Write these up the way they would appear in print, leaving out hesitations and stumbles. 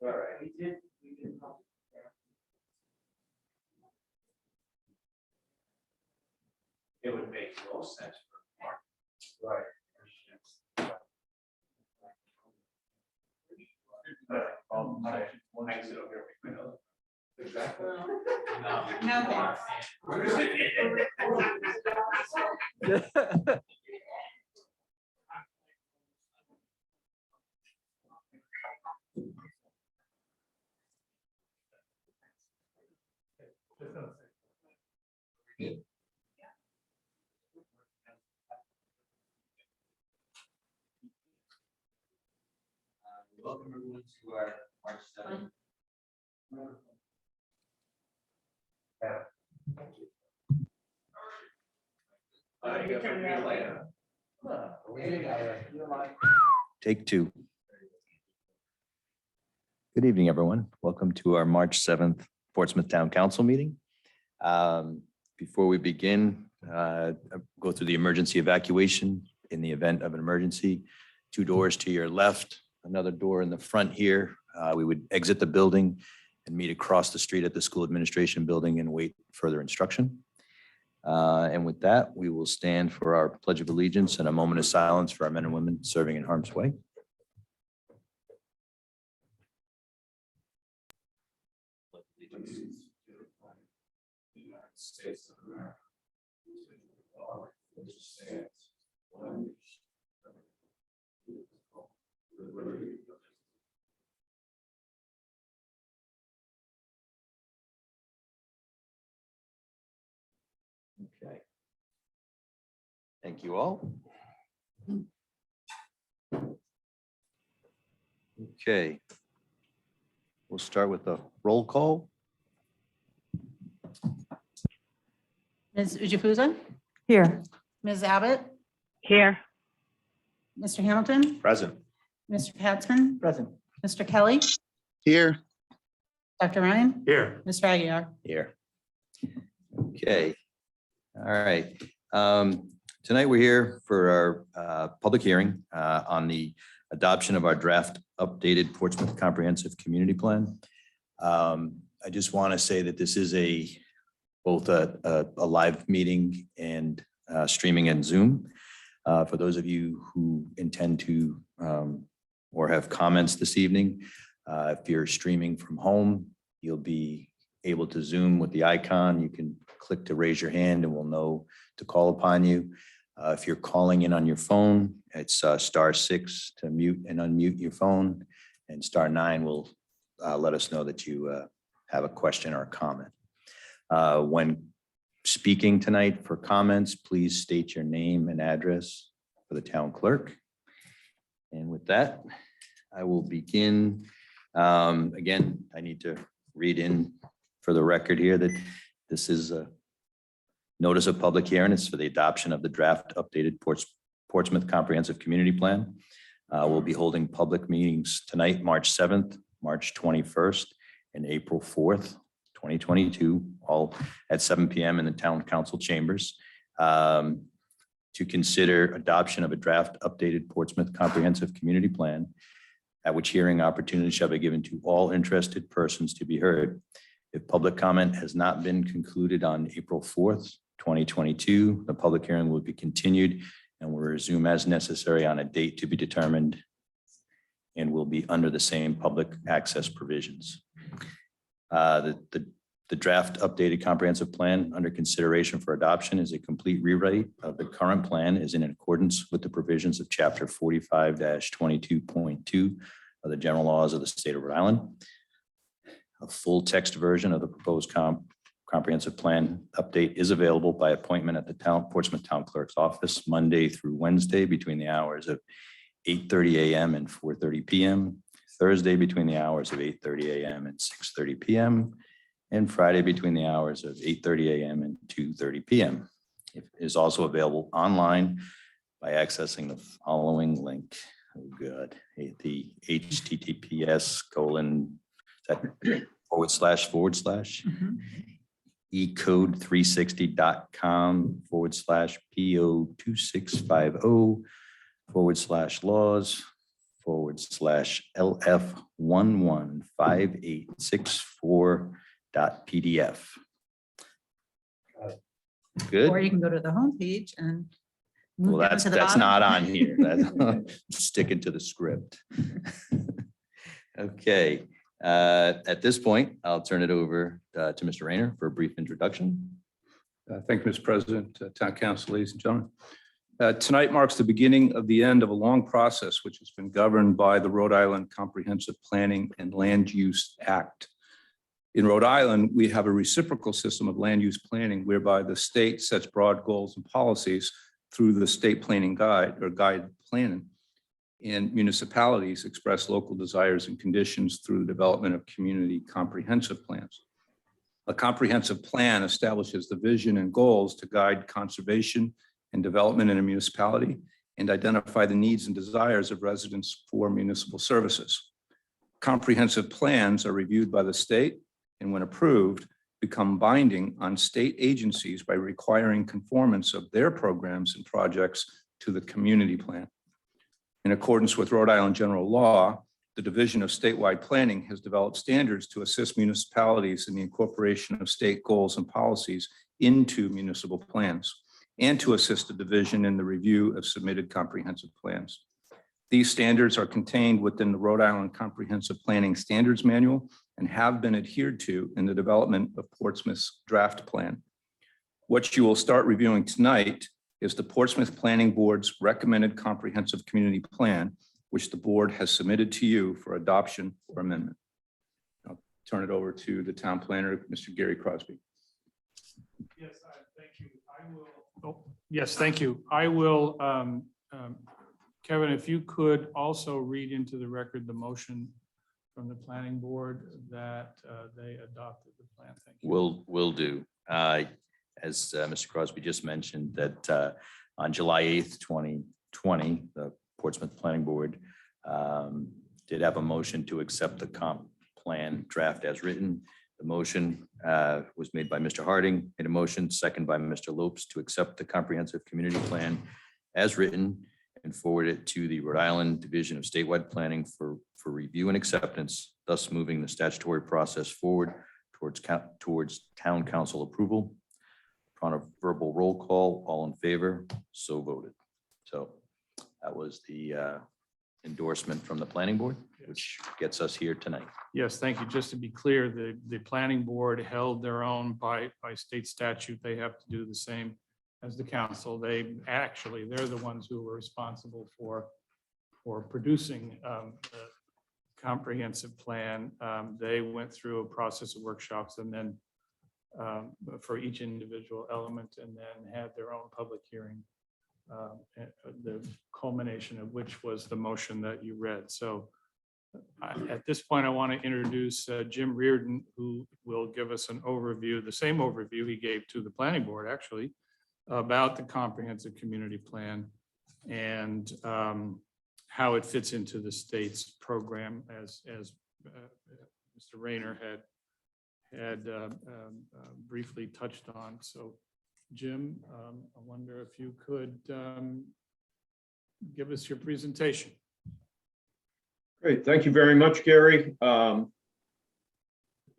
All right. We did. It would make no sense for Mark. Right. Exit over here. Exactly. No thanks. Welcome everyone to our March 7th. Take two. Good evening, everyone. Welcome to our March 7th Portsmouth Town Council meeting. Before we begin, go through the emergency evacuation in the event of an emergency. 2 doors to your left, another door in the front here. We would exit the building and meet across the street at the school administration building and wait further instruction. And with that, we will stand for our Pledge of Allegiance and a moment of silence for our men and women serving in harm's way. States of America. Which stands one nation, with liberty. Okay. Thank you all. Okay. We'll start with the roll call. Ms. Ujafuza? Here. Ms. Abbott? Here. Mr. Hamilton? Present. Mr. Katzman? Present. Mr. Kelly? Here. Dr. Ryan? Here. Mr. Aguilar? Here. Okay. All right. Tonight we're here for our public hearing on the adoption of our draft updated Portsmouth Comprehensive Community Plan. I just want to say that this is both a live meeting and streaming and Zoom. For those of you who intend to or have comments this evening, if you're streaming from home, you'll be able to Zoom with the icon. You can click to raise your hand and we'll know to call upon you. If you're calling in on your phone, it's *6 to mute and unmute your phone, and *9 will let us know that you have a question or a comment. When speaking tonight for comments, please state your name and address for the town clerk. And with that, I will begin. Again, I need to read in for the record here that this is a notice of public hearing. It's for the adoption of the draft updated Portsmouth Comprehensive Community Plan. We'll be holding public meetings tonight, March 7th, March 21st, and April 4th, 2022, all at 7 p.m. in the town council chambers to consider adoption of a draft updated Portsmouth Comprehensive Community Plan, at which hearing opportunity shall be given to all interested persons to be heard. If public comment has not been concluded on April 4th, 2022, the public hearing will be continued and will resume as necessary on a date to be determined and will be under the same public access provisions. The draft updated comprehensive plan under consideration for adoption is a complete rewrite of the current plan, is in accordance with the provisions of chapter 45-22.2 of the general laws of the state of Rhode Island. A full text version of the proposed comprehensive plan update is available by appointment at the Portsmouth Town Clerk's office Monday through Wednesday between the hours of 8:30 a.m. and 4:30 p.m., Thursday between the hours of 8:30 a.m. and 6:30 p.m., and Friday between the hours of 8:30 a.m. and 2:30 p.m. It is also available online by accessing the following link. Oh, good. The https:// ecode360.com/PO2650 /laws LF115864.pdf. Good. Or you can go to the homepage and Well, move down that's to the bottom. not on here. That's sticking to the script. Okay, at this point, I'll turn it over to Mr. Rayner for a brief introduction. Thank you, Mr. President, Town Council, ladies and gentlemen. Tonight marks the beginning of the end of a long process which has been governed by the Rhode Island Comprehensive Planning and Land Use Act. In Rhode Island, we have a reciprocal system of land use planning whereby the state sets broad goals and policies through the state planning guide or guide planning, and municipalities express local desires and conditions through the development of community comprehensive plans. A comprehensive plan establishes the vision and goals to guide conservation and development in a municipality and identify the needs and desires of residents for municipal services. Comprehensive plans are reviewed by the state and, when approved, become binding on state agencies by requiring conformance of their programs and projects to the community plan. In accordance with Rhode Island general law, the Division of Statewide Planning has developed standards to assist municipalities in the incorporation of state goals and policies into municipal plans, and to assist the division in the review of submitted comprehensive plans. These standards are contained within the Rhode Island Comprehensive Planning Standards Manual and have been adhered to in the development of Portsmouth's draft plan. What you will start reviewing tonight is the Portsmouth Planning Board's recommended comprehensive community plan, which the board has submitted to you for adoption or amendment. I'll turn it over to the town planner, Mr. Gary Crosby. Yes, thank you. Yes, thank you. I will, Kevin, if you could also read into the record the motion from the planning board that they adopted the plan. Thank you. Will do. As Mr. Crosby just mentioned, that on July 8th, 2020, the Portsmouth Planning Board did have a motion to accept the comp plan draft as written. The motion was made by Mr. Harding, made a motion, second by Mr. Lopes, to accept the comprehensive community plan as written and forward it to the Rhode Island Division of Statewide Planning for review and acceptance, thus moving the statutory process forward towards town council approval. Upon a verbal roll call, all in favor, so voted. So that was the endorsement from the planning board, which gets us here tonight. Yes, thank you. Just to be clear, the planning board held their own by state statute. They have to do the same as the council. They're the ones who were responsible for producing the comprehensive plan. They went through a process of workshops and then for each individual element, and then had their own public hearing, the culmination of which was the motion that you read. So at this point, I want to introduce Jim Reardon, who will give us an overview, the same overview he gave to the planning board, actually, about the comprehensive community plan and how it fits into the state's program, as Mr. Rayner had briefly touched on. So Jim, I wonder if you could give us your presentation. Great, thank you very much, Gary.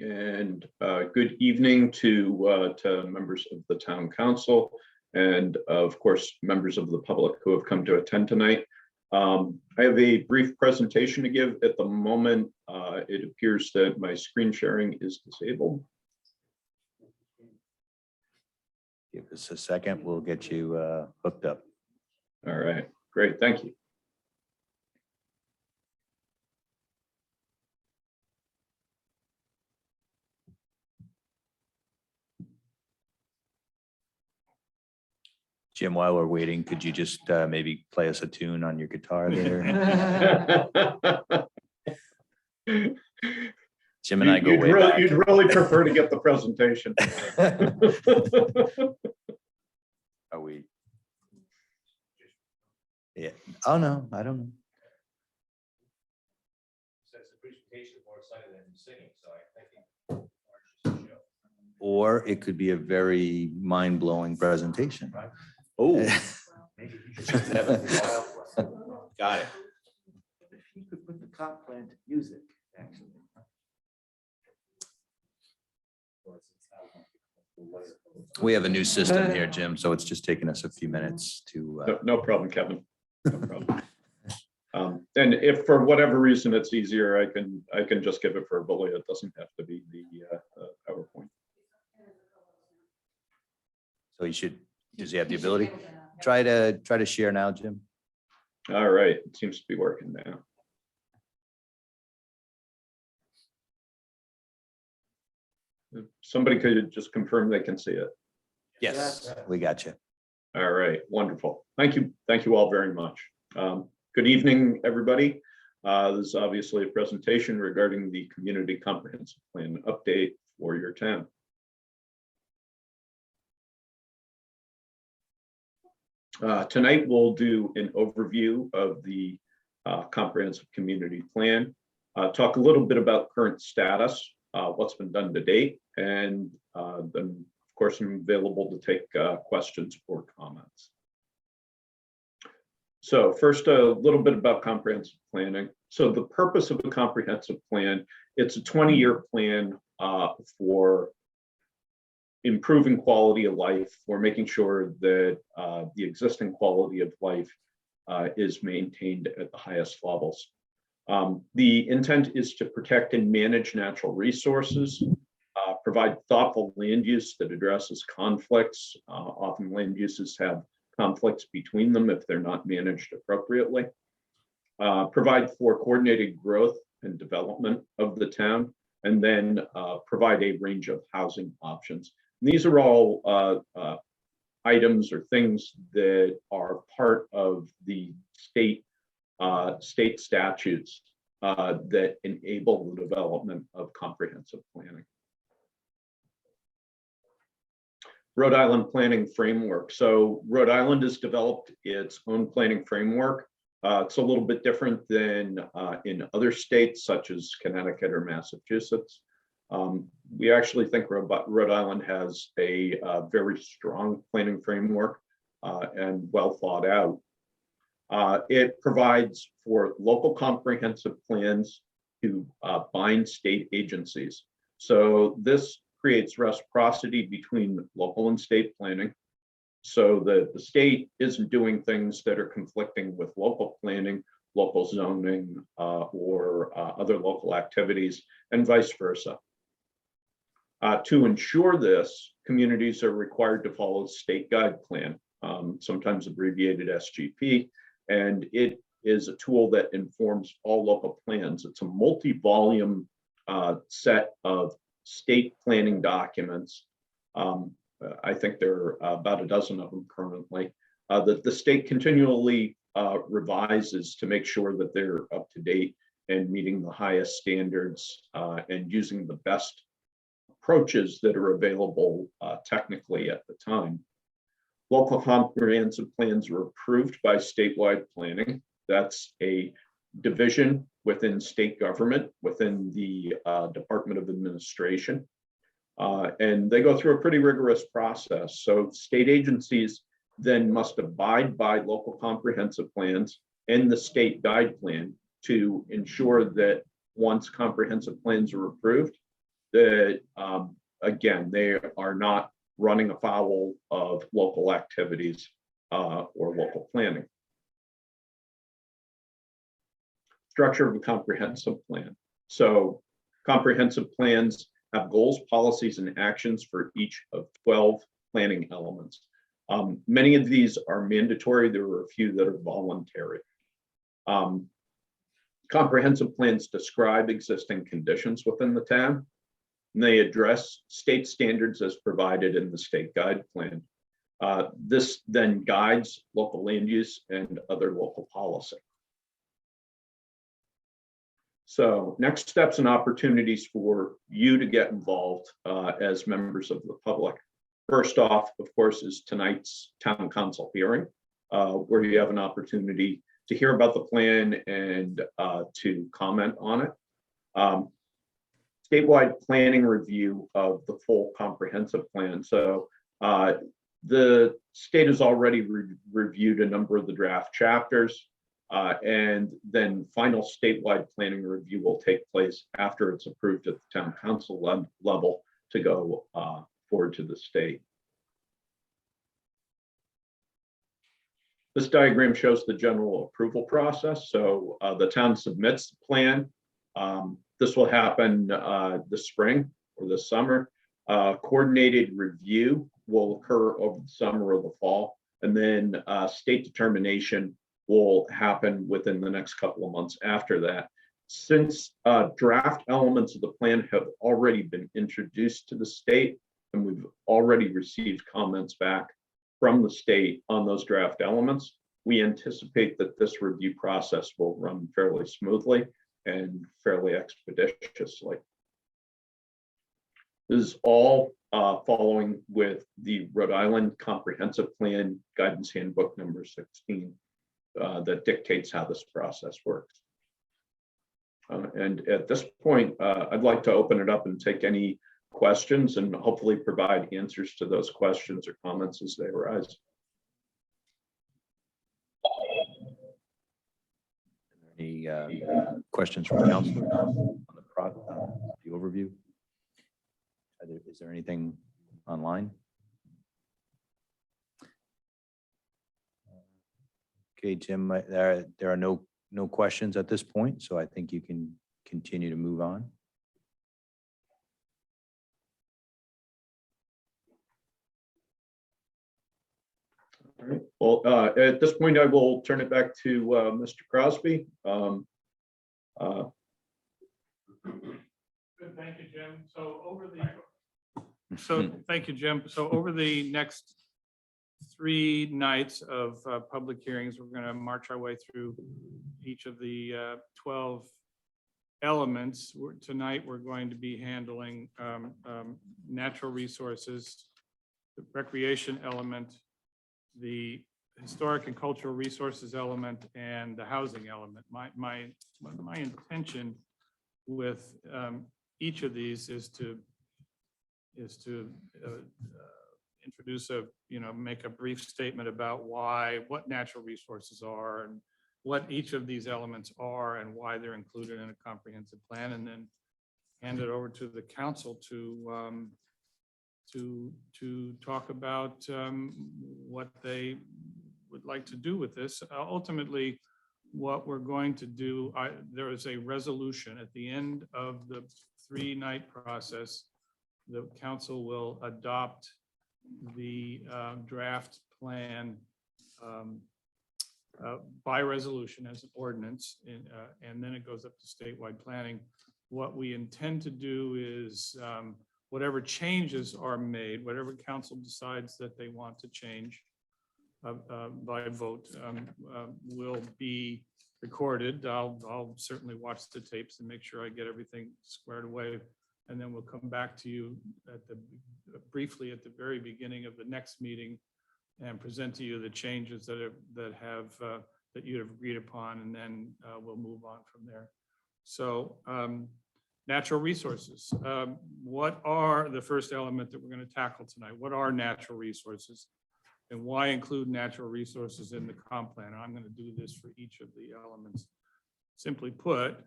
And good evening to members of the town council and of course, members of the public who have come to attend tonight. I have a brief presentation to give. At the moment, it appears that my screen sharing is disabled. Give us a second, we'll get you hooked up. All right, great, thank you. Jim, while we're waiting, could you just maybe play us a tune on your guitar there? Jim and I go way back. You'd really prefer to get the presentation. Are we? Yeah. Oh, no, I don't know. Says the presentation is more exciting than singing, so I think. Or it could be a very mind-blowing presentation. Oh, Got it. he could put the comp plan to music, actually. We have a new system here, Jim, so it's just taking us a few minutes to, No problem, Kevin. No problem. And if for whatever reason it's easier, I can just give it verbally. It doesn't have to be the PowerPoint. so does he have the ability? Try to share now, Jim. All right, it seems to be working now. If somebody could just confirm they can see it. Yes, we got you. All right, wonderful. Thank you. Thank you all very much. Good evening, everybody. This is obviously a presentation regarding the Community Comprehensive Plan update for your town. Tonight, we'll do an overview of the Comprehensive Community Plan, talk a little bit about current status, what's been done to date, and then, of course, I'm available to take questions or comments. So first, a little bit about comprehensive planning. So the purpose of a comprehensive plan, it's a 20-year plan for improving quality of life, for making sure that the existing quality of life is maintained at the highest levels. The intent is to protect and manage natural resources, provide thoughtful land use that addresses conflicts. Often land uses have conflicts between them if they're not managed appropriately. Provide for coordinated growth and development of the town, and then provide a range of housing options. And these are all items or things that are part of the state statutes that enable the development of comprehensive planning. Rhode Island planning framework. So Rhode Island has developed its own planning framework. It's a little bit different than in other states such as Connecticut or Massachusetts. We actually think Rhode Island has a very strong planning framework and well thought out. It provides for local comprehensive plans to bind state agencies. So this creates reciprocity between local and state planning, so that the state isn't doing things that are conflicting with local planning, local zoning, or other local activities, and vice versa. To ensure this, communities are required to follow the state guide plan, sometimes abbreviated SGP, and it is a tool that informs all local plans. It's a multi-volume set of state planning documents. I think there are about a dozen of them currently, that the state continually revises to make sure that they're up to date and meeting the highest standards and using the best approaches that are available technically at the time. Local comprehensive plans are approved by statewide planning. That's a division within state government, within the Department of Administration. And they go through a pretty rigorous process. So state agencies then must abide by local comprehensive plans and the state guide plan to ensure that once comprehensive plans are approved, that again, they are not running afoul of local activities or local planning. Structure of a comprehensive plan. So comprehensive plans have goals, policies, and actions for each of 12 planning elements. Many of these are mandatory. There are a few that are voluntary. Comprehensive plans describe existing conditions within the town, and they address state standards as provided in the state guide plan. This then guides local land use and other local policy. So next steps and opportunities for you to get involved as members of the public. First off, of course, is tonight's town council hearing, where you have an opportunity to hear about the plan and to comment on it. Statewide planning review of the full comprehensive plan. So the state has already reviewed a number of the draft chapters. And then final statewide planning review will take place after it's approved at the town council level to go forward to the state. This diagram shows the general approval process. So the town submits the plan. This will happen this spring or this summer. Coordinated review will occur over the summer or the fall. And then state determination will happen within the next couple of months after that. Since draft elements of the plan have already been introduced to the state, and we've already received comments back from the state on those draft elements, we anticipate that this review process will run fairly smoothly and fairly expeditiously. This is all following with the Rhode Island Comprehensive Plan Guidance Handbook number 16 that dictates how this process works. And at this point, I'd like to open it up and take any questions and hopefully provide answers to those questions or comments as they arise. Any questions from council on the overview? Is there anything online? Okay, Jim, there are no questions at this point, so I think you can continue to move on. All right. Well, at this point, I will turn it back to Mr. Crosby. Good, thank you, Jim. Thank you, Jim. So over the next 3 nights of public hearings, we're going to march our way through each of the 12 elements. Tonight, we're going to be handling natural resources, the recreation element, the historic and cultural resources element, and the housing element. My intention with each of these is to introduce make a brief statement about what natural resources are and what each of these elements are and why they're included in a comprehensive plan, and then hand it over to the council to talk about what they would like to do with this. Ultimately, what we're going to do, there is a resolution at the end of the 3-night process. The council will adopt the draft plan by resolution as an ordinance, and then it goes up to statewide planning. What we intend to do is whatever changes are made, whatever council decides that they want to change by vote will be recorded. I'll certainly watch the tapes and make sure I get everything squared away. And then we'll come back to you briefly at the very beginning of the next meeting and present to you the changes that you have agreed upon, and then we'll move on from there. So natural resources. What are the first element that we're going to tackle tonight? What are natural resources? And why include natural resources in the comp plan? I'm going to do this for each of the elements. Simply put,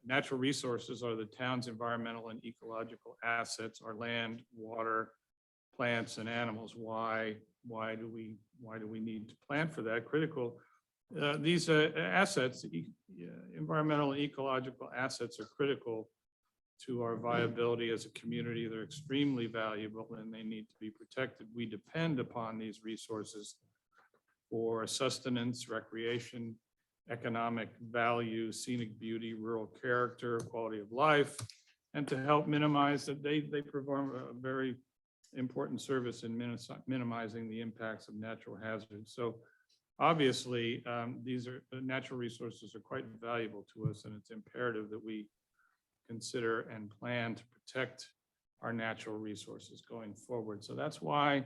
natural resources are the town's environmental and ecological assets, our land, water, plants, and animals. Why do we need to plan for that? Critical. These assets, environmental and ecological assets, are critical to our viability as a community. They're extremely valuable and they need to be protected. We depend upon these resources for sustenance, recreation, economic value, scenic beauty, rural character, quality of life, and to help minimize that they perform a very important service in minimizing the impacts of natural hazards. So obviously, these natural resources are quite valuable to us, and it's imperative that we consider and plan to protect our natural resources going forward. So that's why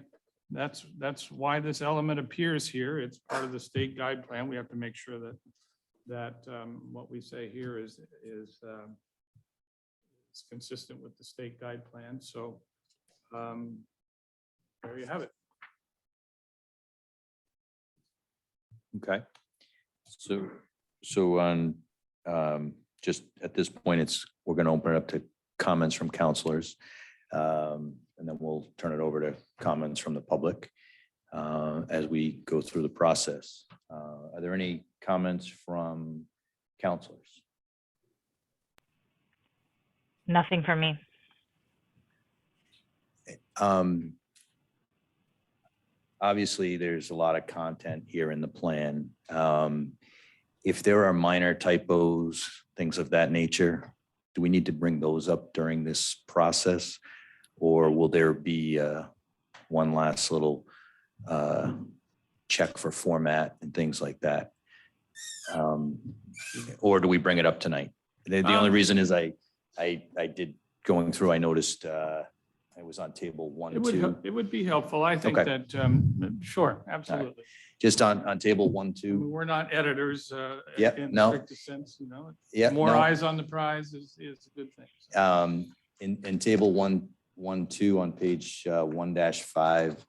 this element appears here. It's part of the state guide plan. We have to make sure that what we say here is consistent with the state guide plan. So there you have it. Okay. So on, just at this point, we're going to open it up to comments from counselors. And then we'll turn it over to comments from the public as we go through the process. Are there any comments from counselors? Nothing for me. Obviously, there's a lot of content here in the plan. If there are minor typos, things of that nature, do we need to bring those up during this process? Or will there be one last little check for format and things like that? Or do we bring it up tonight? The only reason is I did going through, I noticed I was on table 1 and 2. It would be helpful. I think Okay. that, sure, absolutely. Just on table 1, 2. We're not editors Yep, in the no. strictest sense, you know. Yeah, More no. eyes on the prize is a good thing. In table 1, 2 on page 1-5,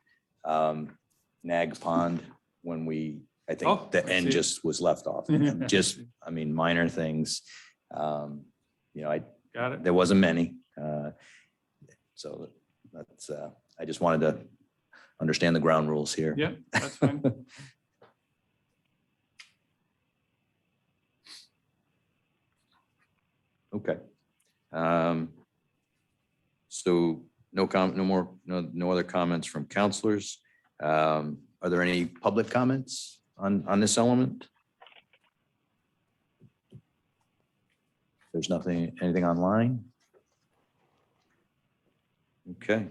Nag Pond, when I Oh, think the I end see. just was left off. Just, I mean, minor things. Got it. There wasn't many. So that's, I just wanted to understand the ground rules here. Yep, that's fine. Okay. So no other comments from counselors. Are there any public comments on this element? There's anything online? Okay.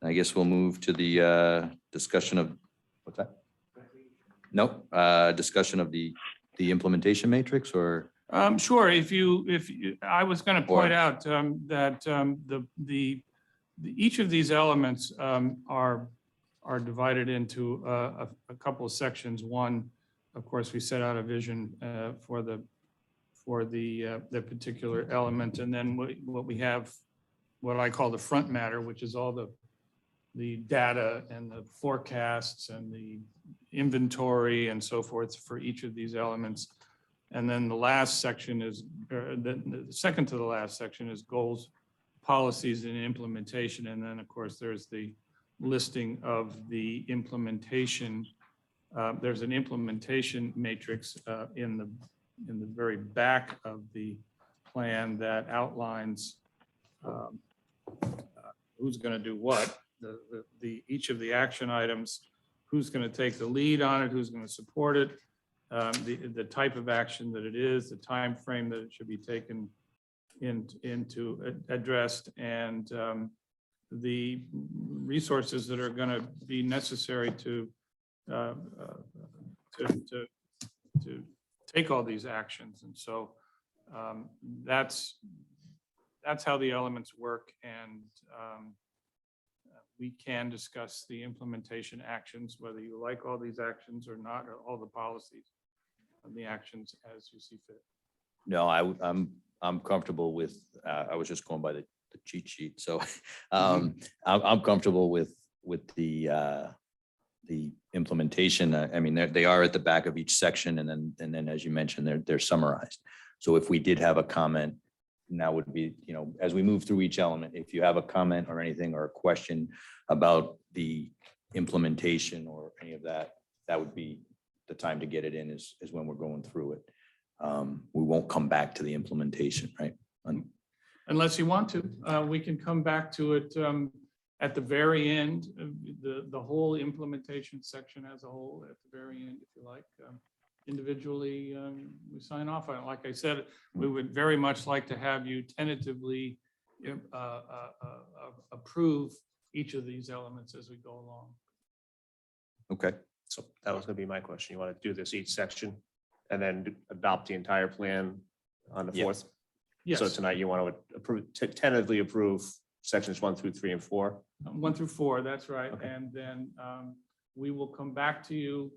I guess we'll move to the discussion of, what's that? Nope, discussion of the implementation matrix or? Sure, I was going to point Or- out that each of these elements are divided into a couple of sections. One, of course, we set out a vision for the particular element, and then what we have, what I call the front matter, which is all the data and the forecasts and the inventory and so forth for each of these elements. And then the last section is, the second to the last section is goals, policies, and implementation. And then, of course, there's the listing of the implementation. There's an implementation matrix in the very back of the plan that outlines who's going to do what, each of the action items, who's going to take the lead on it, who's going to support it, the type of action that it is, the time frame that it should be taken into addressed, and the resources that are going to be necessary to take all these actions. And so that's how the elements work, and we can discuss the implementation actions, whether you like all these actions or not, or all the policies and the actions as you see fit. No, I'm comfortable with, I was just going by the cheat sheet. So I'm comfortable with the implementation. I mean, they are at the back of each section, and then as you mentioned, they're summarized. So if we did have a comment, now would be, as we move through each element, if you have a comment or anything or a question about the implementation or any of that, that would be the time to get it in is when we're going through it. We won't come back to the implementation, right? Unless you want to, we can come back to it at the very end, the whole implementation section as a whole at the very end, if you like. Individually, we sign off on it. Like I said, we would very much like to have you tentatively approve each of these elements as we go along. Okay. So that was going to be my question. You want to do this each section and then adopt the entire plan on the Yeah. 4th? Yes. So tonight you want to approve, tentatively approve sections 1 through 3 and 4? 1 through 4, that's right. Okay. And then we will come back to you.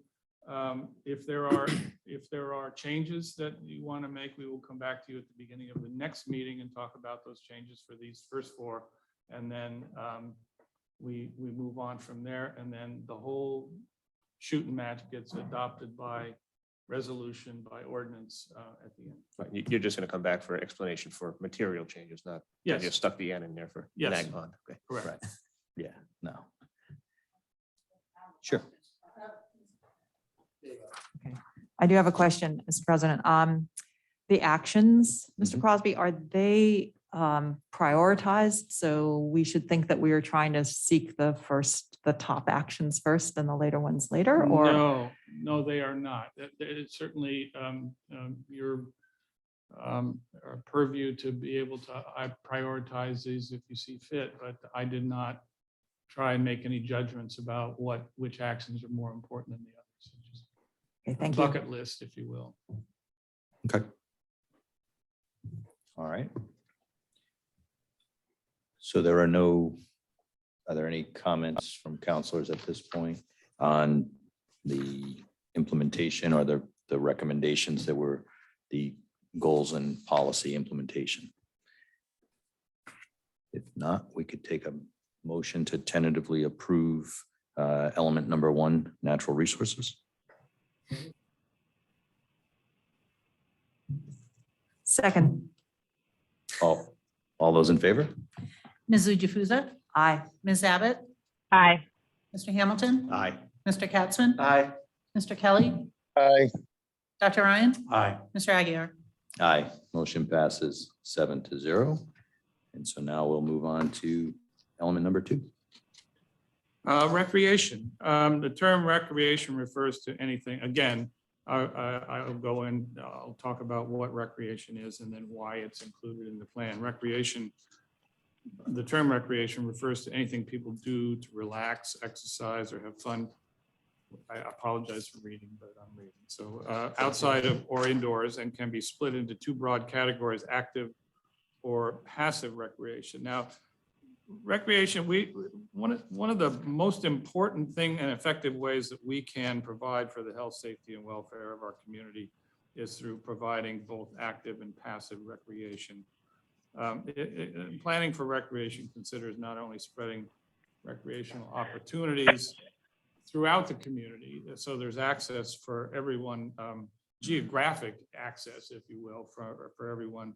If there are changes that you want to make, we will come back to you at the beginning of the next meeting and talk about those changes for these first 4. And then we move on from there. And then the whole shoot and match gets adopted by resolution by ordinance at the end. Right, you're just going to come back for explanation for material changes, not you Yes, just stuck the N in there for Yes. nag pond. Okay. correct. Right. Yeah, no. Sure. I do have a question, Mr. President. The actions, Mr. Mhm. Crosby, are they prioritized? So we should think that we are trying to seek the top actions first and the later ones later, or? No, they are not. It's certainly your purview to be able to prioritize these if you see fit, but I did not try and make any judgments about which actions are more important than the others. Just Okay, a thank you. bucket list, if you will. Okay. All right. So are there any comments from counselors at this point on the implementation or the recommendations that were the goals and policy implementation? If not, we could take a motion to tentatively approve element number 1, natural resources. Second, All those in favor? Ms. Jukusa? aye. Ms. Abbott? Aye. Mr. Hamilton? Aye. Mr. Katzman? Aye. Mr. Kelly? Aye. Dr. Ryan? Aye. Mr. Aguirre? Aye. Motion passes 7-0. And so now we'll move on to element number 2. Recreation. The term recreation refers to anything, again, I'll go in, I'll talk about what recreation is and then why it's included in the plan. Recreation, the term recreation refers to anything people do to relax, exercise, or have fun. I apologize for reading, but I'm reading. So outside of or indoors, and can be split into 2 broad categories, active or passive recreation. Now, recreation, one of the most important thing and effective ways that we can provide for the health, safety, and welfare of our community is through providing both active and passive recreation. Planning for recreation considers not only spreading recreational opportunities throughout the community, so there's access for everyone, geographic access, if you will, for everyone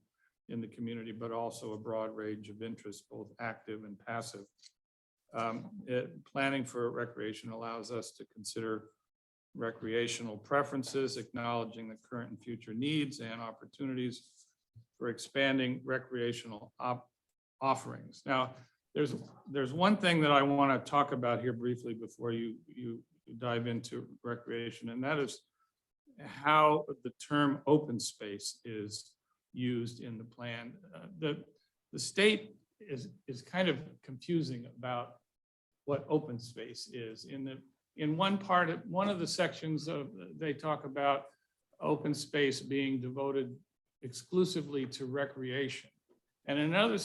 in the community, but also a broad range of interests, both active and passive. Planning for recreation allows us to consider recreational preferences, acknowledging the current and future needs and opportunities for expanding recreational offerings. Now, there's one thing that I want to talk about here briefly before you dive into recreation, and that is how the term open space is used in the plan. The state is kind of confusing about what open space is. In one of the sections they talk about open space being devoted exclusively to recreation. And another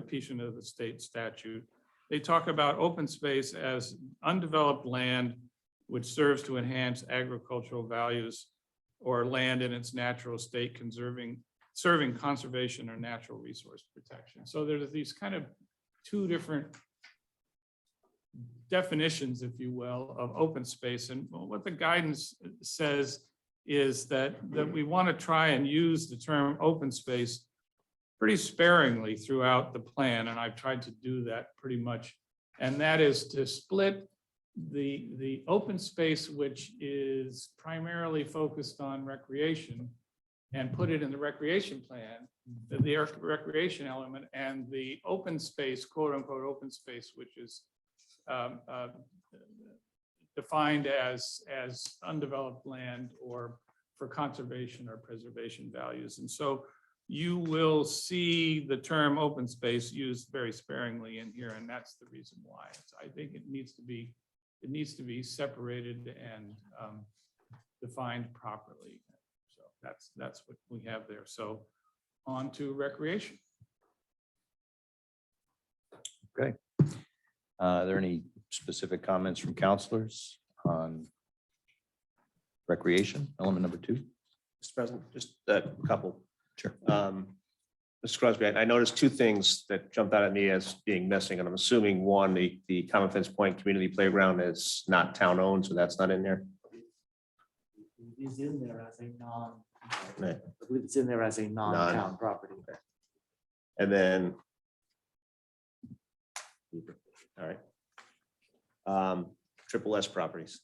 piece of the state statute, they talk about open space as undeveloped land which serves to enhance agricultural values or land in its natural state serving conservation or natural resource protection. So there's these kind of 2 different definitions, if you will, of open space. And what the guidance says is that we want to try and use the term open space pretty sparingly throughout the plan. And I've tried to do that pretty much. And that is to split the open space, which is primarily focused on recreation, and put it in the recreation plan, the recreation element, and the open space, quote unquote, open space, which is defined as undeveloped land or for conservation or preservation values. And so you will see the term open space used very sparingly in here, and that's the reason why. So I think it needs to be separated and defined properly. So that's what we have there. So on to recreation. Okay. Are there any specific comments from counselors on recreation, element number 2? Mr. President, just a couple. Sure. Mr. Crosby, I noticed 2 things that jumped out at me as being missing, and I'm assuming one, the Common Fence Point Community Playground is not town owned, so that's not in there. is in there as a Right. I believe it's in there as a non-town property. And then. All right. Triple S properties.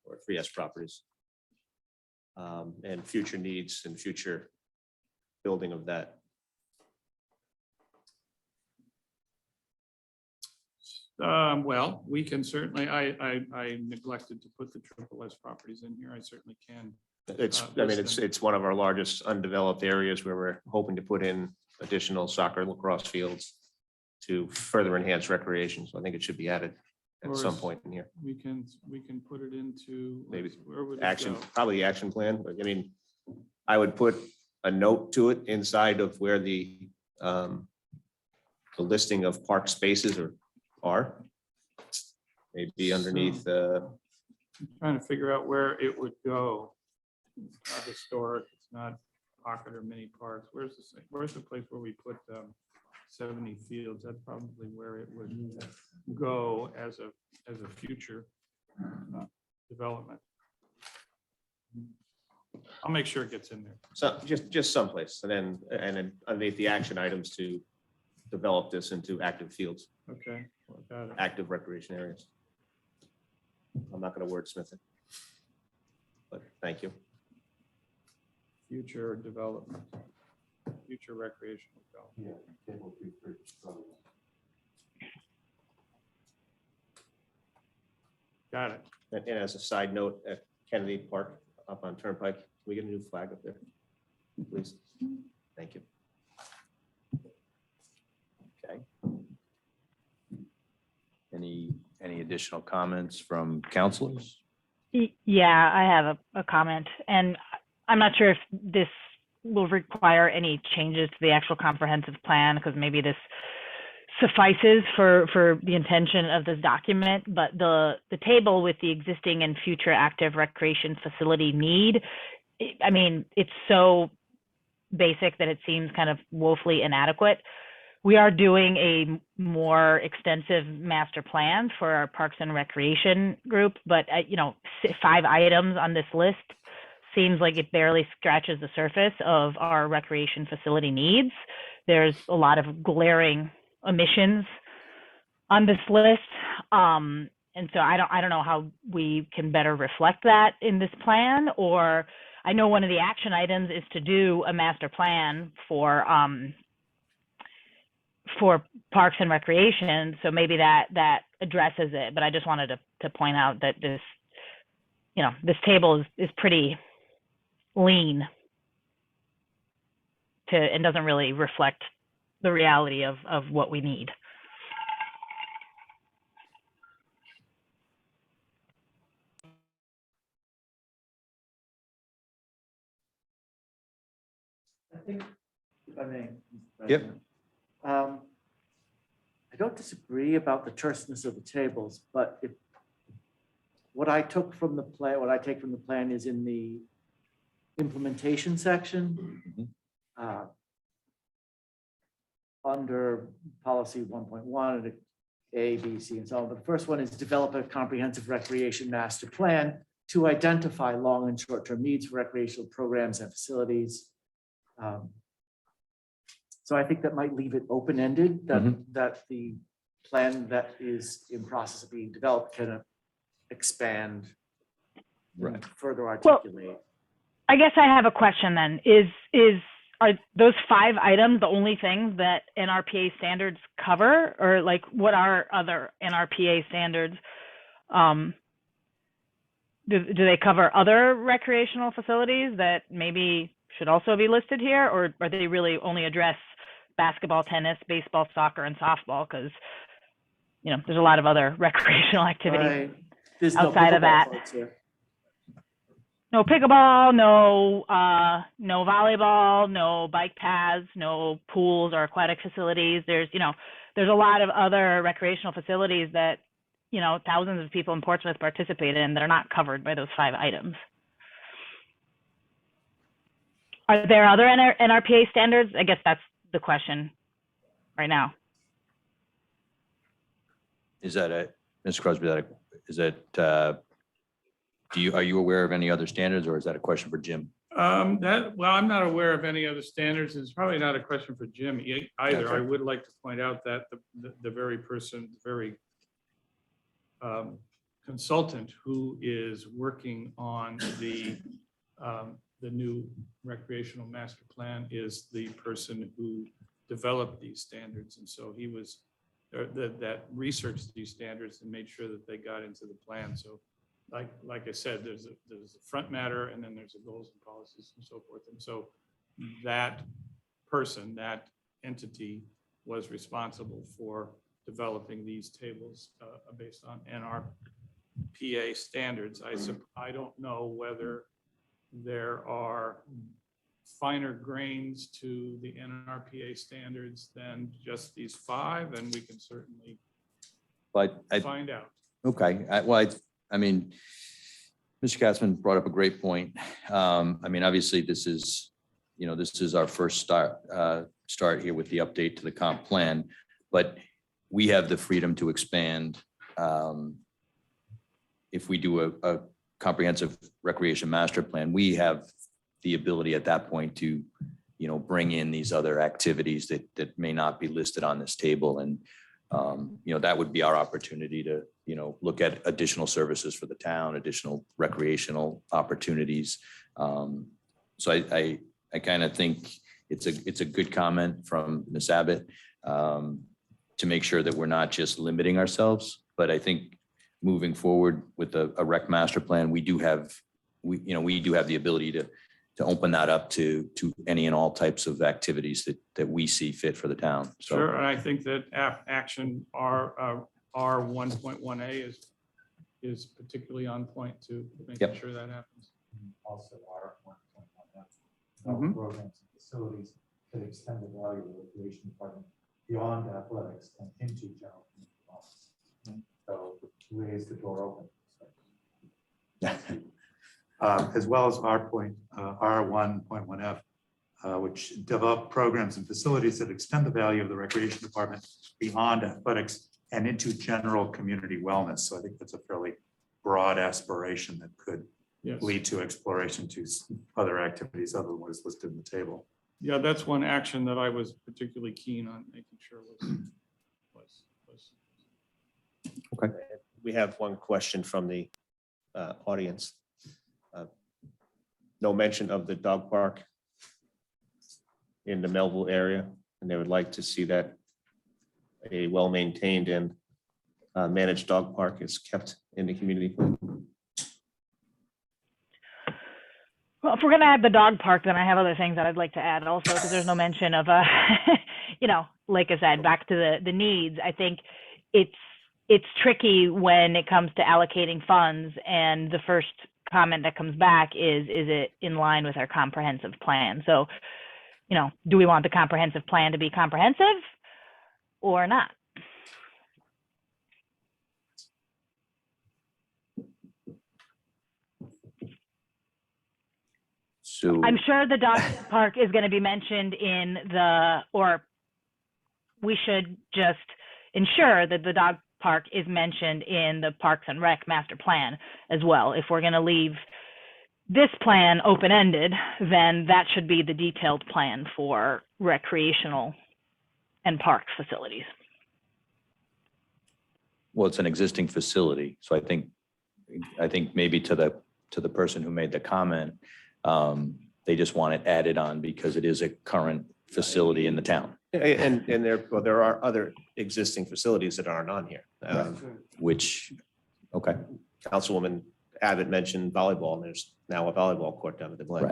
Or 3S properties. And future needs and future building of that. Well, we can certainly, I neglected to put the triple S properties in here. I certainly can. It's, I mean, it's one of our largest undeveloped areas where we're hoping to put in additional soccer lacrosse fields to further enhance recreation. So I think it should be added at some point in here. We can put it into. Maybe where would it Action, go? probably the action plan, but I mean, I would put a note to it inside of where the listing of park spaces are. Maybe underneath, I'm trying to figure out where it would go. It's not historic, it's not pocket or mini parks. Where's the place where we put 70 fields? That's probably where it would go as a future development. I'll make sure it gets in there. so just someplace, and then underneath the action items to develop this into active fields, Okay, got it. active recreation areas. I'm not gonna wordsmith it. But thank you. Future development, future recreational development. Got it. And as a side note, at Kennedy Park up on Turnpike, can we get a new flag up there? Please. Thank you. Okay. Any additional comments from counselors? Yeah, I have a comment, and I'm not sure if this will require any changes to the actual comprehensive plan, because maybe this suffices for the intention of this document, but the table with the existing and future active recreation facility need, I mean, it's so basic that it seems kind of woefully inadequate. We are doing a more extensive master plan for our Parks and Recreation group, but 5 items on this list seems like it barely scratches the surface of our recreation facility needs. There's a lot of glaring omissions on this list. And so I don't know how we can better reflect that in this plan, or I know one of the action items is to do a master plan for Parks and Recreation. So maybe that addresses it, but I just wanted to point out that this table is pretty lean and doesn't really reflect the reality of what we need. I think, if I may. Mr. Yep. President, I don't disagree about the terseness of the tables, but what I take from the plan is in the implementation section. Under policy 1.1, A, B, C, and so on. But the first one is develop a comprehensive recreation master plan to identify long and short-term needs for recreational programs and facilities. So I think that might leave it open-ended, that the plan that is in process of being developed can expand, and further articulate. I guess I have a question then. Are those 5 items the only things that NRPA standards cover, or like what are other NRPA standards? Do they cover other recreational facilities that maybe should also be listed here, or are they really only address basketball, tennis, baseball, soccer, and softball? Because there's a lot of other recreational activities There's no outside of pickleball that. folks here. No pickleball, no volleyball, no bike paths, no pools or aquatic facilities. There's a lot of other recreational facilities that thousands of people in Portsmouth participate in that are not covered by those 5 items. Are there other NRPA standards? I guess that's the question right now. Is that it, Ms. Crosby? Is that are you aware of any other standards, or is that a question for Jim? Well, I'm not aware of any other standards. It's probably not a question for Jim either. Okay. I would like to point out that the very person, consultant who is working on the new recreational master plan is the person who developed these standards. And so he was, that researched these standards and made sure that they got into the plan. So like I said, there's a front matter, and then there's the goals and policies and so forth. And so that person, that entity was responsible for developing these tables based on NRPA standards. I don't know whether there are finer grains to the NRPA standards than just these 5, and we can certainly But find out. okay, I mean, Mr. Katzman brought up a great point. I mean, obviously, this is our first start here with the update to the comp plan, but we have the freedom to expand if we do a comprehensive recreation master plan. We have the ability at that point to, bring in these other activities that may not be listed on this table. And, that would be our opportunity to, look at additional services for the town, additional recreational opportunities. So I kind of think it's a good comment from Ms. Abbott to make sure that we're not just limiting ourselves, but I think moving forward with a rec master plan, we do have the ability to open that up to any and all types of activities that we see fit for the town. So Sure, and I think that action R 1.1A is particularly on point to making Yep. sure that happens. Also our 1.1F, Mhm. programs and facilities that extend the value of the recreation department beyond athletics and into general community wellness. So raise the door open. As well as our R 1.1F, which develop programs and facilities that extend the value of the recreation department beyond athletics and into general community wellness. So I think that's a fairly broad aspiration that could Yes. lead to exploration to other activities other than what is listed in the table. Yeah, that's one action that I was particularly keen on making sure was. We have one question from the audience. No mention of the dog park in the Melville area, and they would like to see that a well-maintained and managed dog park is kept in the community plan. Well, if we're gonna add the dog park, then I have other things that I'd like to add also, because there's no mention of, like I said, back to the needs. I think it's tricky when it comes to allocating funds, and the first comment that comes back is it in line with our comprehensive plan? So, do we want the comprehensive plan to be comprehensive or not? So I'm sure the dog park is going to be mentioned or we should just ensure that the dog park is mentioned in the Parks and Rec master plan as well. If we're going to leave this plan open-ended, then that should be the detailed plan for recreational and park facilities. well, it's an existing facility, so I think maybe to the person who made the comment, they just want it added on because it is a current facility in the town, And there are other existing facilities that aren't on here. which, okay, Councilwoman Abbott mentioned volleyball, and there's now a volleyball court down at the Glen.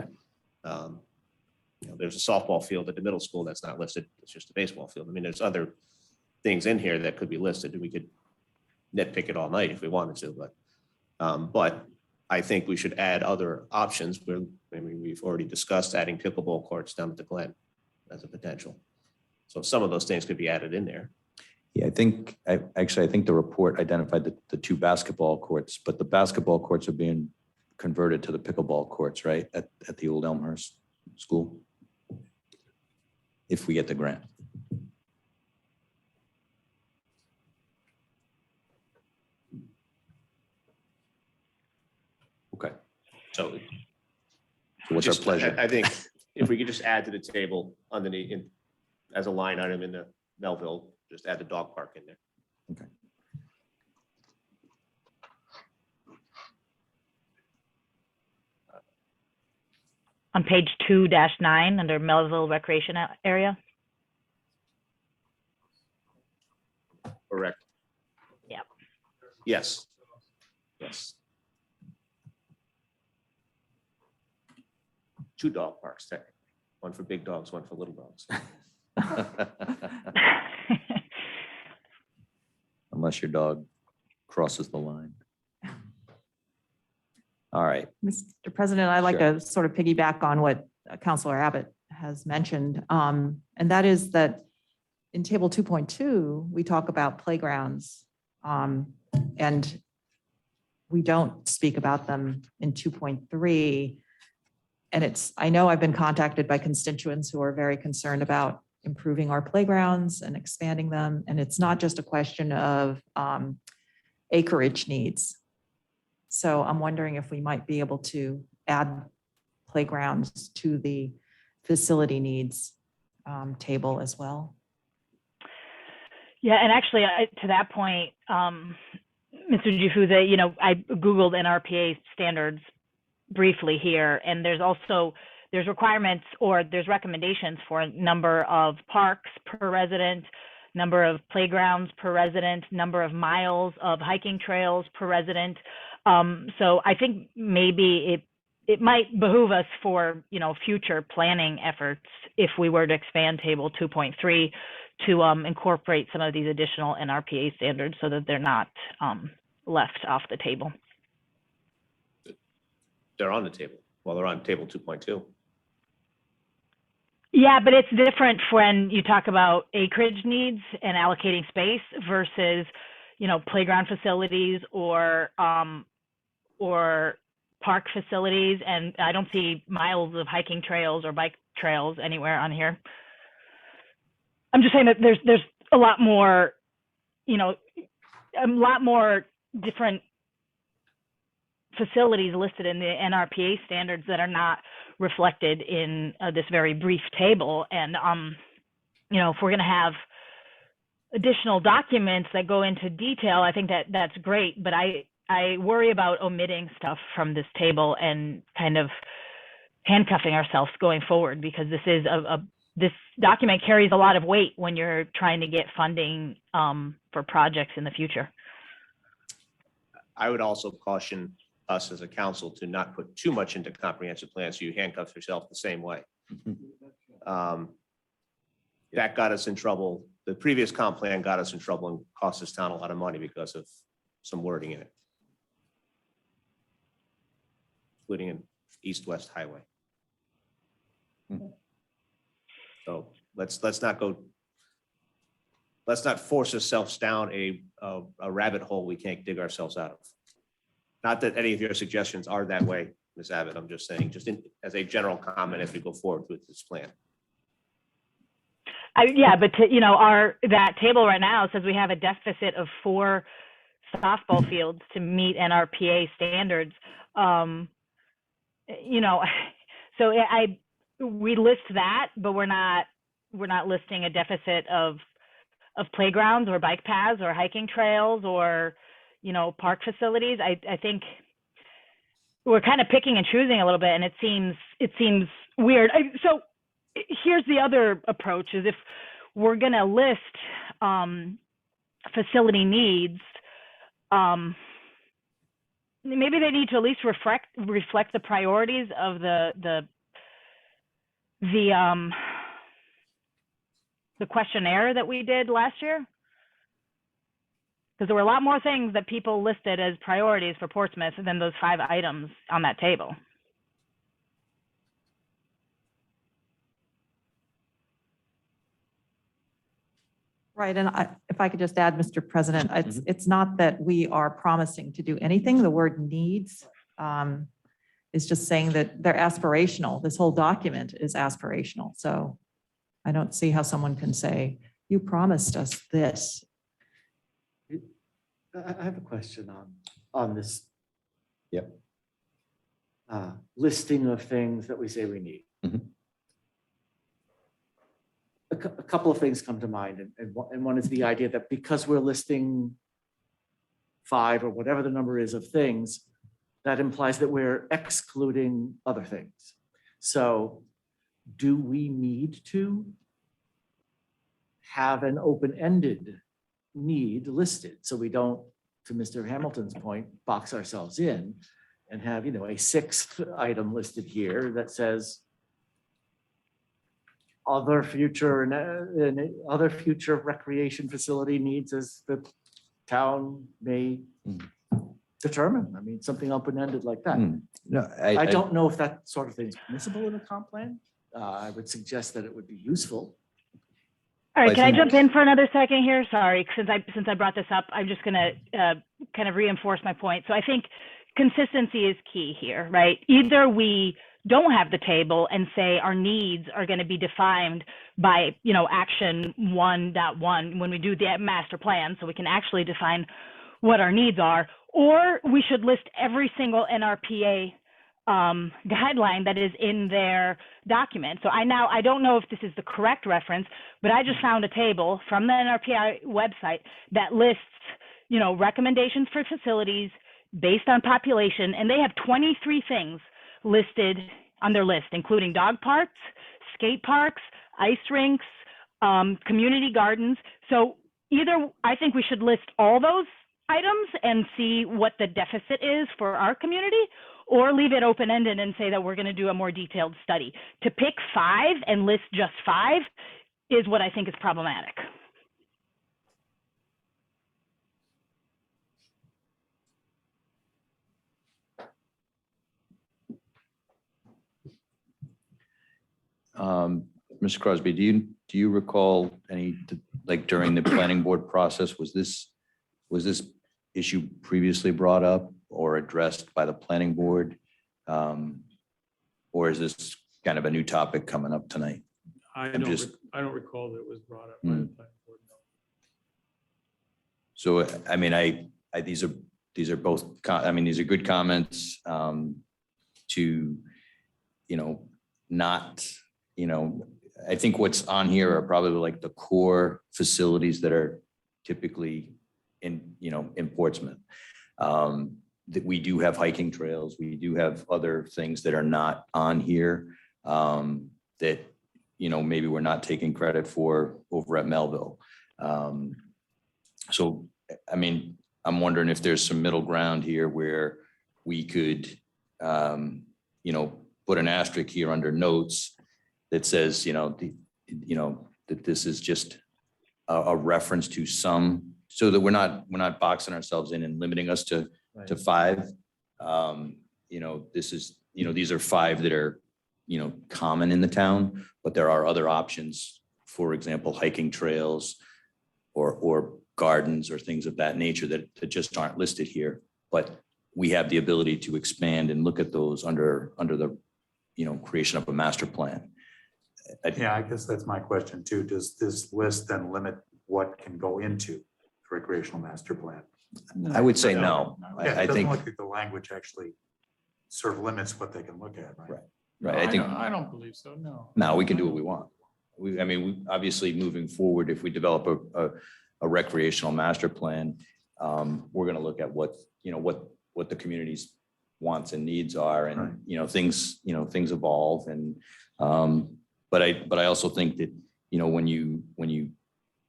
Right. There's a softball field at the middle school that's not listed. It's just a baseball field. I mean, there's other things in here that could be listed. We could nitpick it all night if we wanted to, but I think we should add other options. We've already discussed adding pickleball courts down at the Glen as a potential. So some of those things could be added in there. yeah, I think the report identified the two basketball courts, but the basketball courts are being converted to the pickleball courts, right, at the old Elmhurst School, if we get the grant. Okay. So So what's our just, pleasure? I think if we could just add to the table underneath as a line item in the Melville, just add the dog park in there. Okay. On page 2-9, under Melville Recreation Area. Correct. Yep. Yes. Yes. 2 dog parks, technically. One for big dogs, one for little dogs. Unless your dog crosses the line. All right. Mr. President, I'd like Sure. to sort of piggyback on what Councilor Abbott has mentioned. And that is that in table 2.2, we talk about playgrounds. And we don't speak about them in 2.3. And I know I've been contacted by constituents who are very concerned about improving our playgrounds and expanding them. And it's not just a question of acreage needs. So I'm wondering if we might be able to add playgrounds to the facility needs table as well. Yeah, and actually, to that point, Mr. Jufuza, I Googled NRPA standards briefly here, and there's requirements or there's recommendations for a number of parks per resident, number of playgrounds per resident, number of miles of hiking trails per resident. So I think maybe it might behoove us for, future planning efforts if we were to expand table 2.3 to incorporate some of these additional NRPA standards so that they're not left off the table. They're on the table. Well, they're on table 2.2. Yeah, but it's different when you talk about acreage needs and allocating space versus, playground facilities or park facilities. And I don't see miles of hiking trails or bike trails anywhere on here. I'm just saying that there's a lot more, different facilities listed in the NRPA standards that are not reflected in this very brief table. And, if we're going to have additional documents that go into detail, I think that's great. But I worry about omitting stuff from this table and kind of handcuffing ourselves going forward, because this is this document carries a lot of weight when you're trying to get funding for projects in the future. I would also caution us as a council to not put too much into comprehensive plans so you handcuff yourself the same way. That got us in trouble. The previous comp plan got us in trouble and cost this town a lot of money because of some wording in it, including an east-west highway. So let's not force ourselves down a rabbit hole we can't dig ourselves out of. Not that any of your suggestions are that way, Ms. Abbott. I'm just saying, as a general comment as we go forward with this plan. Yeah, but that table right now says we have a deficit of 4 softball fields to meet NRPA standards. So we list that, but we're not listing a deficit of playgrounds or bike paths or hiking trails or park facilities. I think we're kind of picking and choosing a little bit, and it seems weird. So here's the other approach: is if we're going to list facility needs, maybe they need to at least reflect the priorities of the questionnaire that we did last year. Because there were a lot more things that people listed as priorities for Portsmouth than those 5 items on that table. Right, and if I could just add, Mr. President, it's not that we are promising to do anything. The word needs is just saying that they're aspirational. This whole document is aspirational. So I don't see how someone can say, you promised us this. I have a question on this. Yep. listing of things that we say we need. Mhm. A couple of things come to mind, and one is the idea that because we're listing 5 or whatever the number is of things, that implies that we're excluding other things. So do we need to have an open-ended need listed so we don't, to Mr. Hamilton's point, box ourselves in and have, a 6th item listed here that says other future and other future recreation facility needs as the town may determine. I mean, something open-ended like that. No, I don't know if that sort of thing is permissible in a comp plan. I would suggest that it would be useful. All right, I can I think- jump in for another second here? Sorry, since I brought this up, I'm just gonna kind of reinforce my point. So I think consistency is key here, right? Either we don't have the table and say our needs are going to be defined by, action 1.1 when we do the master plan, so we can actually define what our needs are, or we should list every single NRPA guideline that is in their document. So I don't know if this is the correct reference, but I just found a table from the NRPA website that lists, recommendations for facilities based on population, and they have 23 things listed on their list, including dog parks, skate parks, ice rinks, community gardens. So either I think we should list all those items and see what the deficit is for our community, or leave it open-ended and say that we're going to do a more detailed study. To pick 5 and list just 5 is what I think is problematic. Mr. Crosby, do you recall any, like during the planning board process, was this issue previously brought up or addressed by the planning board? Or is this kind of a new topic coming up tonight? I I'm don't, just- I don't recall that it was brought up by the planning board. No. So, I mean, these are both, these are good comments to, not, I think what's on here are probably like the core facilities that are typically in Portsmouth. That we do have hiking trails, we do have other things that are not on here that, maybe we're not taking credit for over at Melville. So, I'm wondering if there's some middle ground here where we could, put an asterisk here under notes that says, that this is just a reference to some, so that we're not boxing ourselves in and limiting us to 5. This is, these are 5 that are, common in the town, but there are other options, for example, hiking trails or gardens or things of that nature that just aren't listed here. But we have the ability to expand and look at those under the, creation of a master plan. Yeah, I guess that's my question too. Does this list then limit what can go into the recreational master plan? I would say no. Yeah, I it doesn't think, look like the language actually sort of limits what they can look at, right? right, I think, I don't believe so, no. no, we can do what we want. We obviously moving forward, if we develop a recreational master plan, we're going to look at what the community's wants and needs are, and things evolve, and but I also think that when you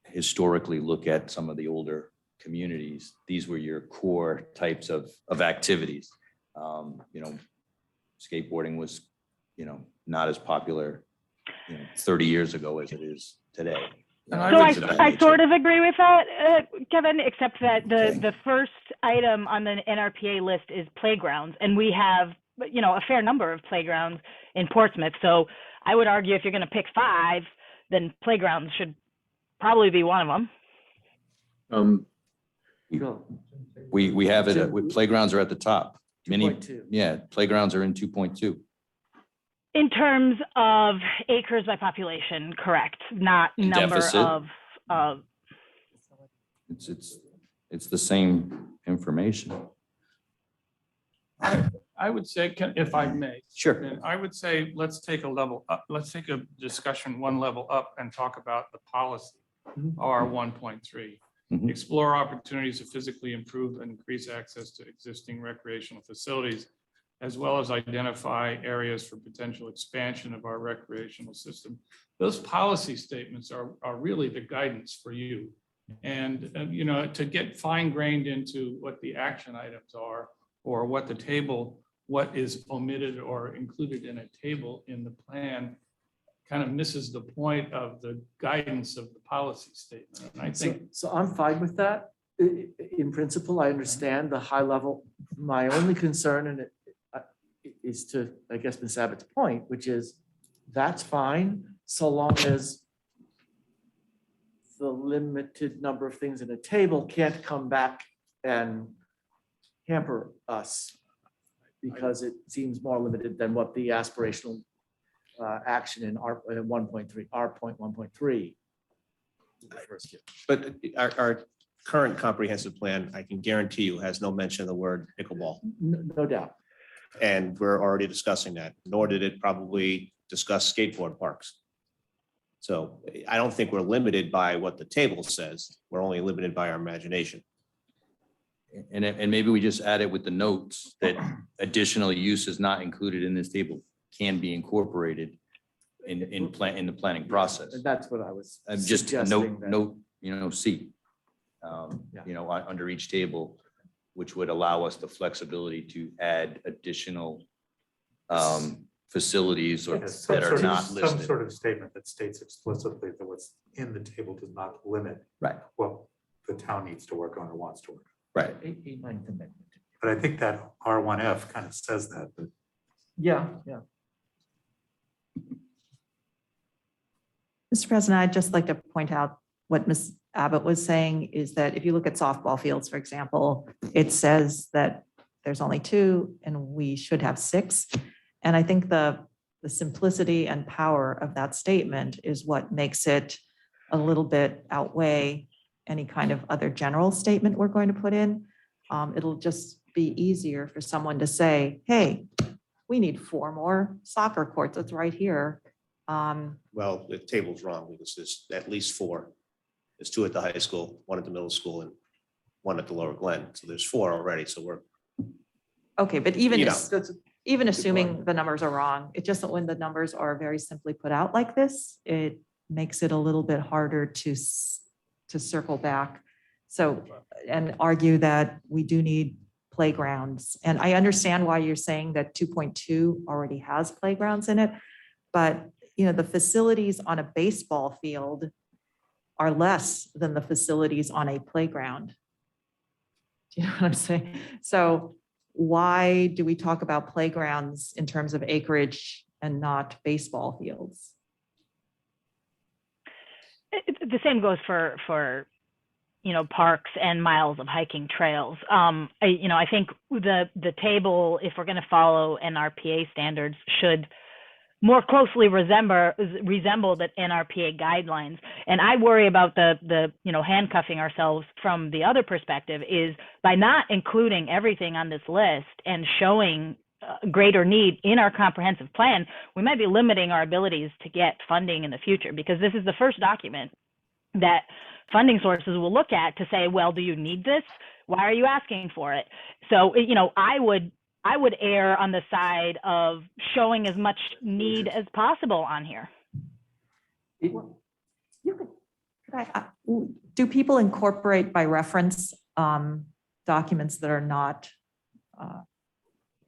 historically look at some of the older communities, these were your core types of activities. Skateboarding was not as popular 30 years ago as it is today. And So I would I sort of agree with that, Kevin, except that Okay. the first item on the NRPA list is playgrounds, and we have, a fair number of playgrounds in Portsmouth. So I would argue if you're going to pick 5, then playgrounds should probably be one of them. We have it, playgrounds are at the top. Many, 2.2. yeah, playgrounds are in 2.2. In terms of acres by population, correct, not number Deficit. of It's the same information. I I would say, if I may, Sure. and I would say, let's take a level up, let's take a discussion one level up and talk about the policy, R 1.3. Mhm. Explore opportunities to physically improve and increase access to existing recreational facilities, as well as identify areas for potential expansion of our recreational system. Those policy statements are really the guidance for you. And, you know, to get fine grained into what the action items are, or what the table, what is omitted or included in a table in the plan, kind of misses the point of the guidance of the policy statement. And I think, So I'm fine with that. In principle, I understand the high level. My only concern and it is to, I guess, Ms. Abbott's point, which is that's fine so long as the limited number of things in a table can't come back and hamper us because it seems more limited than what the aspirational action in R 1.3, R.1.3. But our current comprehensive plan, I can guarantee you, has no mention of the word pickleball. No doubt. And we're already discussing that, nor did it probably discuss skateboard parks. So I don't think we're limited by what the table says. We're only limited by our imagination. And maybe we just add it with the notes that additional uses not included in this table can be incorporated in the planning process. And that's what I was Just a suggesting. note, C. Yeah. Under each table, which would allow us the flexibility to add additional facilities or Yes, some that are sort of- not Some listed. sort of statement that states explicitly that what's in the table does not limit Right, what the town needs to work on or wants to work on. right. A Ninth Amendment. But I think that R1F kind of says that, but Yeah. Mr. President, I'd just like to point out what Ms. Abbott was saying is that if you look at softball fields, for example, it says that there's only 2 and we should have 6. And I think the simplicity and power of that statement is what makes it a little bit outweigh any kind of other general statement we're going to put in. It'll just be easier for someone to say, hey, we need 4 more soccer courts. It's right here. Well, the table's wrong because there's at least 4. There's 2 at the high school, 1 at the middle school, and 1 at the Lower Glen. So there's 4 already. So we're, Okay, but even, You know, even assuming the numbers are wrong, it just, when the numbers are very simply put out like this, it makes it a little bit harder to circle back. So, and argue that we do need playgrounds. And I understand why you're saying that 2.2 already has playgrounds in it. But, the facilities on a baseball field are less than the facilities on a playground. Do you know what I'm saying? So why do we talk about playgrounds in terms of acreage and not baseball fields? The same goes for parks and miles of hiking trails. I think the table, if we're going to follow NRPA standards, should more closely resemble the NRPA guidelines. And I worry about the handcuffing ourselves from the other perspective is by not including everything on this list and showing greater need in our comprehensive plan, we might be limiting our abilities to get funding in the future, because this is the first document that funding sources will look at to say, well, do you need this? Why are you asking for it? So, I would err on the side of showing as much need as possible on here. Do people incorporate by reference documents that are not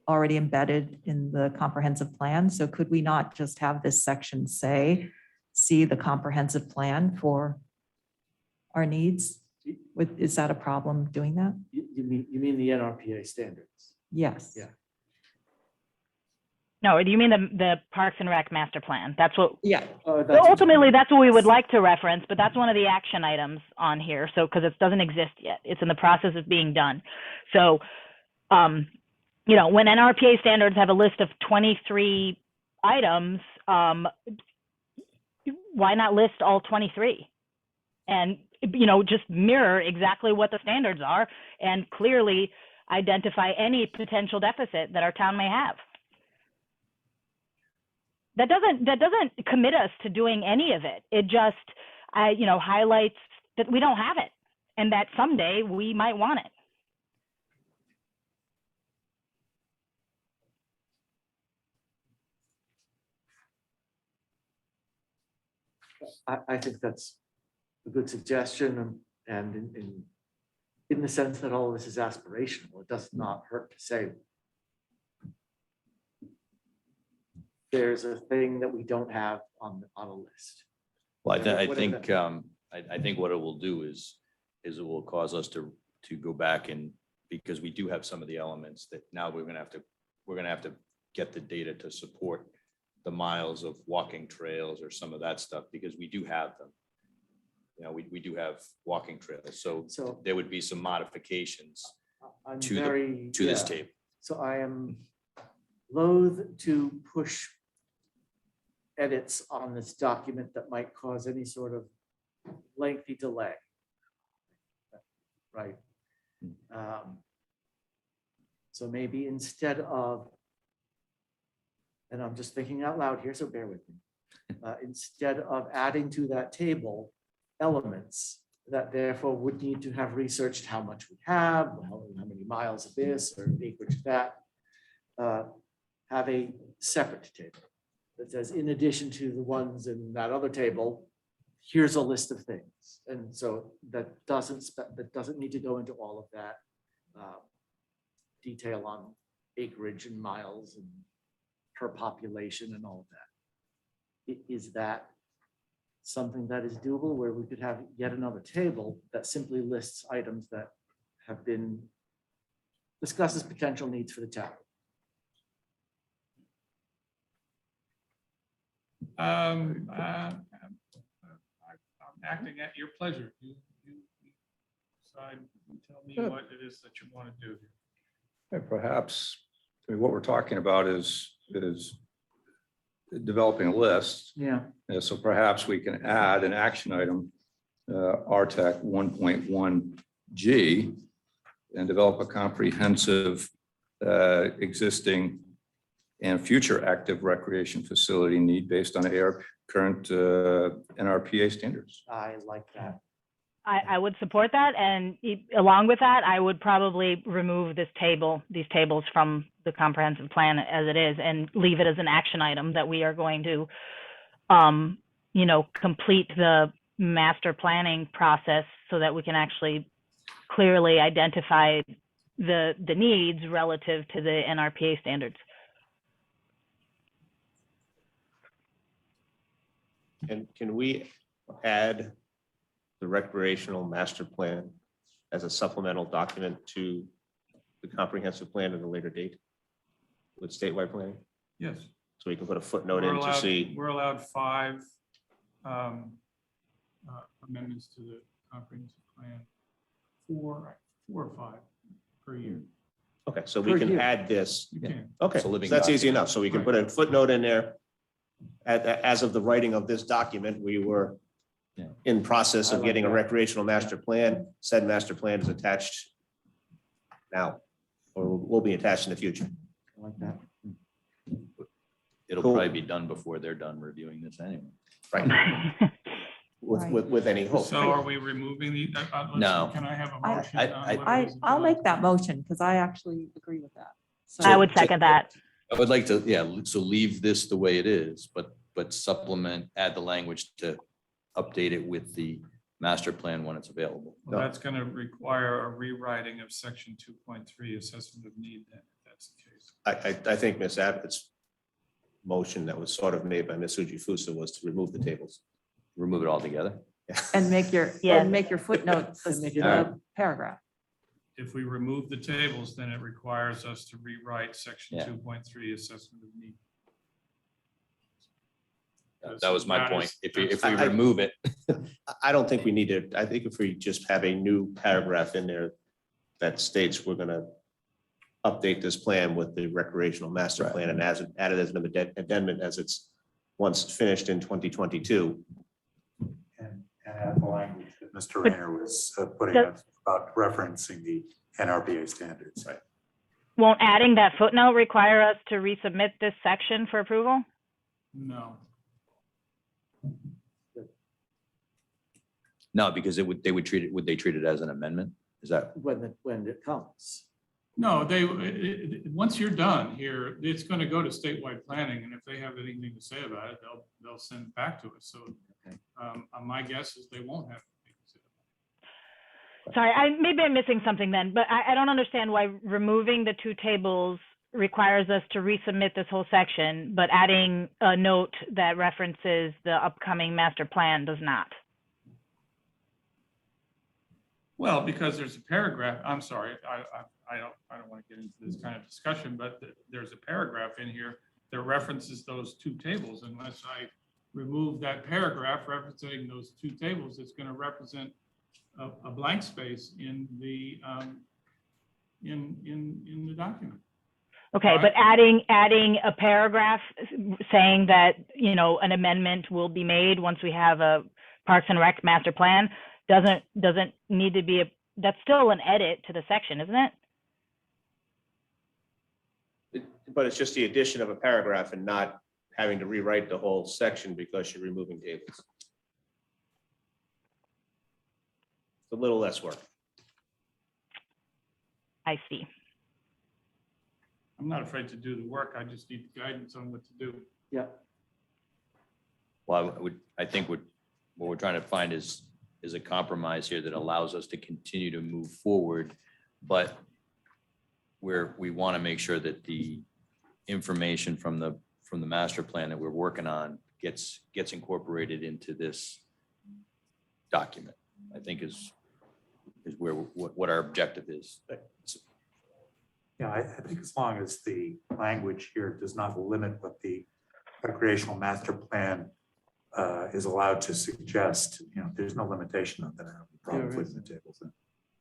already embedded in the comprehensive plan? So could we not just have this section say, see the comprehensive plan for our needs? Is that a problem doing that? You mean the NRPA standards? Yes. Yeah. No, do you mean the Parks and Rec master plan? That's what. Yeah. Ultimately, that's what we would like to reference, but that's one of the action items on here. So, because it doesn't exist yet, it's in the process of being done. So, when NRPA standards have a list of 23 items, why not list all 23? And just mirror exactly what the standards are, and clearly identify any potential deficit that our town may have. That doesn't commit us to doing any of it. It just, highlights that we don't have it and that someday we might want it. I think that's a good suggestion, and in the sense that all of this is aspirational, it does not hurt to say there's a thing that we don't have on a list. Well, I Whatever think, that- I think what it will do is it will cause us to go back and, because we do have some of the elements that now we're gonna have to get the data to support the miles of walking trails or some of that stuff, because we do have them. We do have walking trails, so So there would be some modifications I'm to very, this yeah. table. So I am loath to push edits on this document that might cause any sort of lengthy delay. Right. So maybe instead of, and I'm just thinking out loud here, so bear with me. Instead of adding to that table elements that therefore would need to have researched how much we have, how many miles of this or acreage of that, have a separate table that says, in addition to the ones in that other table, here's a list of things. And so that doesn't need to go into all of that detail on acreage and miles and per population and all of that. Is that something that is doable, where we could have yet another table that simply lists items that have been discussed as potential needs for the town? I'm acting at your pleasure. You decide, you tell me Good. what it is that you want to do here. And perhaps, what we're talking about is developing a list. Yeah. So perhaps we can add an action item, RTAC 1.1G, and develop a comprehensive existing and future active recreation facility need based on current NRPA standards. I like that. I would support that, and along with that, I would probably remove these tables from the comprehensive plan as it is, and leave it as an action item that we are going to, complete the master planning process so that we can actually clearly identify the needs relative to the NRPA standards. And can we add the recreational master plan as a supplemental document to the comprehensive plan at a later date with statewide planning? Yes. So we can put a footnote in to see. We're allowed 5 amendments to the comprehensive plan, 4 or 5 per year. Okay, so we Per can year. add this. You can. Okay, It's so a living that's easy document. enough. So we can put a footnote in there. As of the writing of this document, we were Yeah. in process I of like getting a that. recreational master plan. Said master plan is attached now, or will be attached in the future. I like that. It'll Cool. probably be done before they're done reviewing this anyway. Right, with any hope. So are we removing the? No. Can I have a I- motion? on what it is that I'll you make want that to do? motion because I actually agree with that. So I would second that. I would like to, so leave this the way it is, but supplement, add the language to update it with the master plan when it's available. Well, that's going to require a rewriting of section 2.3 assessment of need then, if that's the case. I think Ms. Abbott's motion that was sort of made by Ms. Fusa was to remove the tables. Remove it all together. and make your footnote And make it the paragraph. If we remove the tables, then it requires us to rewrite section Yeah. 2.3 assessment of need. That was my That point. is- If we I- remove it, I don't think we need to, I think if we just have a new paragraph in there that states we're gonna update this plan with the recreational master plan and add it as an addendum as it's once finished in 2022. And add the language that Mr. Rayner was putting up about referencing the NRPA standards. Right. Won't adding that footnote require us to resubmit this section for approval? No. No, because they would treat it, would they treat it as an amendment? Is that, when it comes. No, once you're done here, it's going to go to statewide planning, and if they have anything to say about it, they'll send it back to us. So my guess is they won't have anything to say about it. Sorry, maybe I'm missing something then, but I don't understand why removing the two tables requires us to resubmit this whole section, but adding a note that references the upcoming master plan does not. Well, because there's a paragraph, I'm sorry, I don't want to get into this kind of discussion, but there's a paragraph in here that references those two tables. Unless I remove that paragraph referencing those two tables, it's going to represent a blank space in the in the document. Okay, but adding a paragraph saying that, you know, an amendment will be made once we have a Parks and Rec master plan doesn't need to be that's still an edit to the section, isn't it? But it's just the addition of a paragraph and not having to rewrite the whole section because you're removing tables. It's a little less work. I see. I'm not afraid to do the work. I just need guidance on what to do. Yeah. well, I think what we're trying to find is a compromise here that allows us to continue to move forward, but where we want to make sure that the information from the master plan that we're working on gets incorporated into this document, I think is where what our objective is. Yeah, I think as long as the language here does not limit what the recreational master plan is allowed to suggest, you know, there's no limitation on that. I don't have a problem putting the tables in,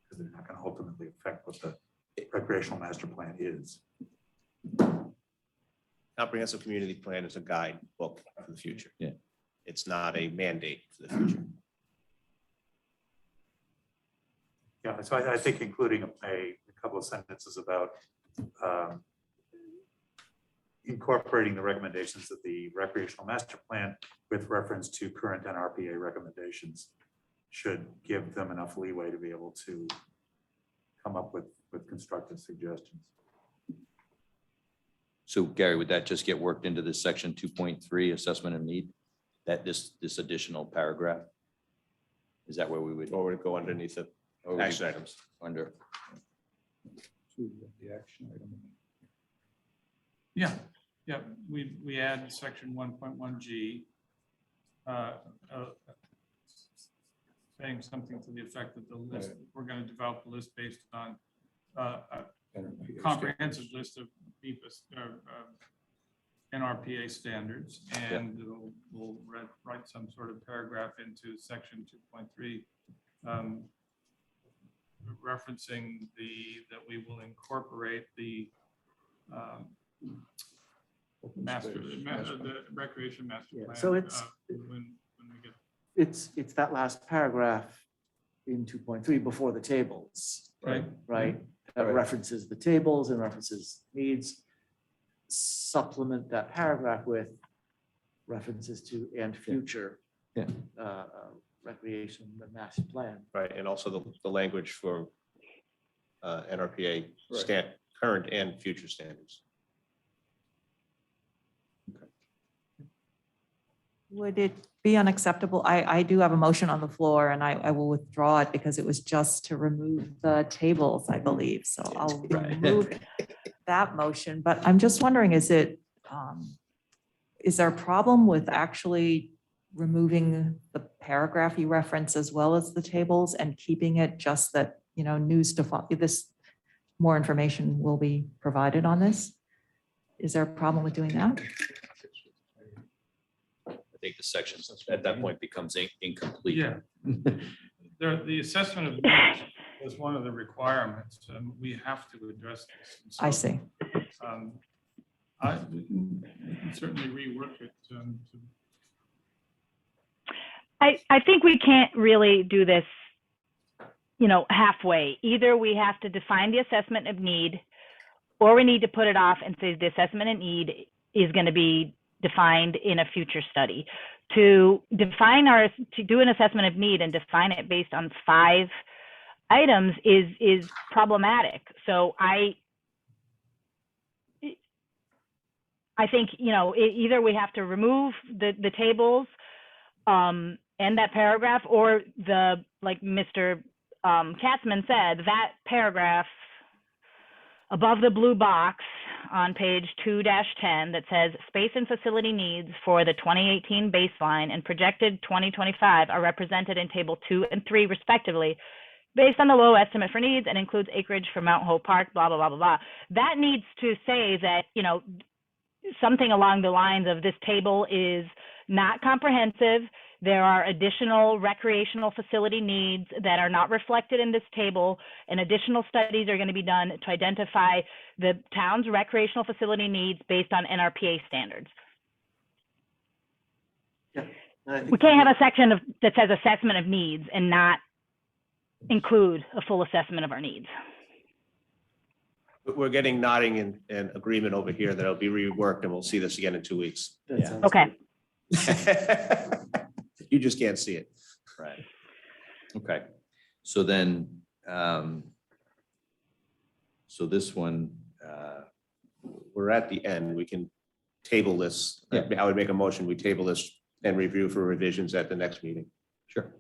because they're not going to ultimately affect what the recreational master plan is. Comprehensive community plan is a guide book for the future. Yeah. It's not a mandate for the future. Yeah, so I think including a couple of sentences about incorporating the recommendations of the recreational master plan with reference to current NRPA recommendations should give them enough leeway to be able to come up with constructive suggestions. So Gary, would that just get worked into this section 2.3 assessment of need? That this additional paragraph? Is that where we would? Or would it go underneath the action items? Under. The action item. Yeah, we add section 1.1G, saying something to the effect that the list, we're going to develop a list based on a comprehensive list of NRPA standards, and we'll write some sort of paragraph into section 2.3 referencing that we will incorporate the the recreation master plan. So it's when we get. It's that last paragraph in 2.3 before the tables, Right. right? That references the tables and references needs. Supplement that paragraph with references to and future recreation master plan. Right, and also the language for NRPA current and future standards. Would it be unacceptable? I do have a motion on the floor and I will withdraw it because it was just to remove the tables, I believe. So I'll remove that motion, but I'm just wondering, is there a problem with actually removing the paragraph you reference as well as the tables and keeping it just that, you know, more information will be provided on this? Is there a problem with doing that? I think the section at that point becomes incomplete. Yeah. The assessment of needs is one of the requirements, and we have to address this. And so, I see. we can certainly rework it. I think we can't really do this, halfway. Either we have to define the assessment of need, or we need to put it off and say the assessment of need is going to be defined in a future study. To do an assessment of need and define it based on 5 items is problematic. So I think, either we have to remove the tables and that paragraph, or like Mr. Katzman said, that paragraph above the blue box on page 2-10 that says space and facility needs for the 2018 baseline and projected 2025 are represented in table 2 and 3 respectively, based on the low estimate for needs, and includes acreage for Mount Hope Park, blah, blah, blah, blah, blah. That needs to say that, something along the lines of this table is not comprehensive. There are additional recreational facility needs that are not reflected in this table, and additional studies are going to be done to identify the town's recreational facility needs based on NRPA standards. Yeah. And I think We can't have a section that says assessment of needs and not include a full assessment of our needs. We're getting nodding and agreement over here that it'll be reworked, and we'll see this again in 2 weeks. that sounds Okay. good. You just can't see it. Right. Okay. So then, so this one, We're at the end. We can table this. Yeah. I would make a motion, we table this and review for revisions at the next meeting. sure.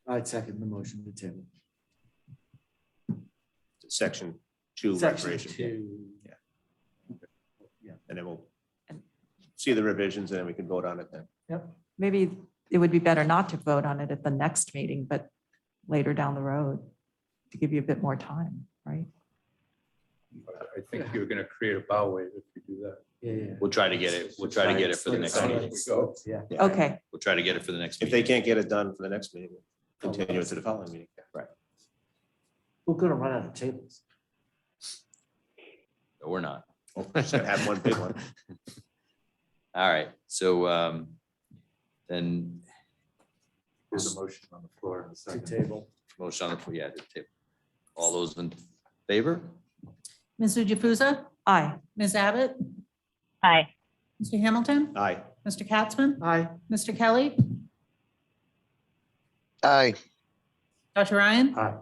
I'd second the motion to table. Section 2 Section recreation. 2. And then we'll see the revisions, and then we can vote on it then. Maybe it would be better not to vote on it at the next meeting, but later down the road to give you a bit more time, right? I think you're going to create a bow wave if you do that. Yeah. We'll try to get it. We'll try to get it for the next meeting. Yeah. Okay, We'll try to get it for the next If they meeting. can't get it done for the next meeting, we'll continue it to the following meeting. Right. We're gonna run out of tables. But we're not. Just gonna have one big one. All right. So then There's a motion on the floor. in a To second. table. motion on the, yeah, the table. All those in favor? Ms. Jukusa? aye. Ms. Abbott? Aye. Mr. Hamilton? Aye. Mr. Katzman? Aye. Mr. Kelly? Aye. Dr. Ryan? Aye.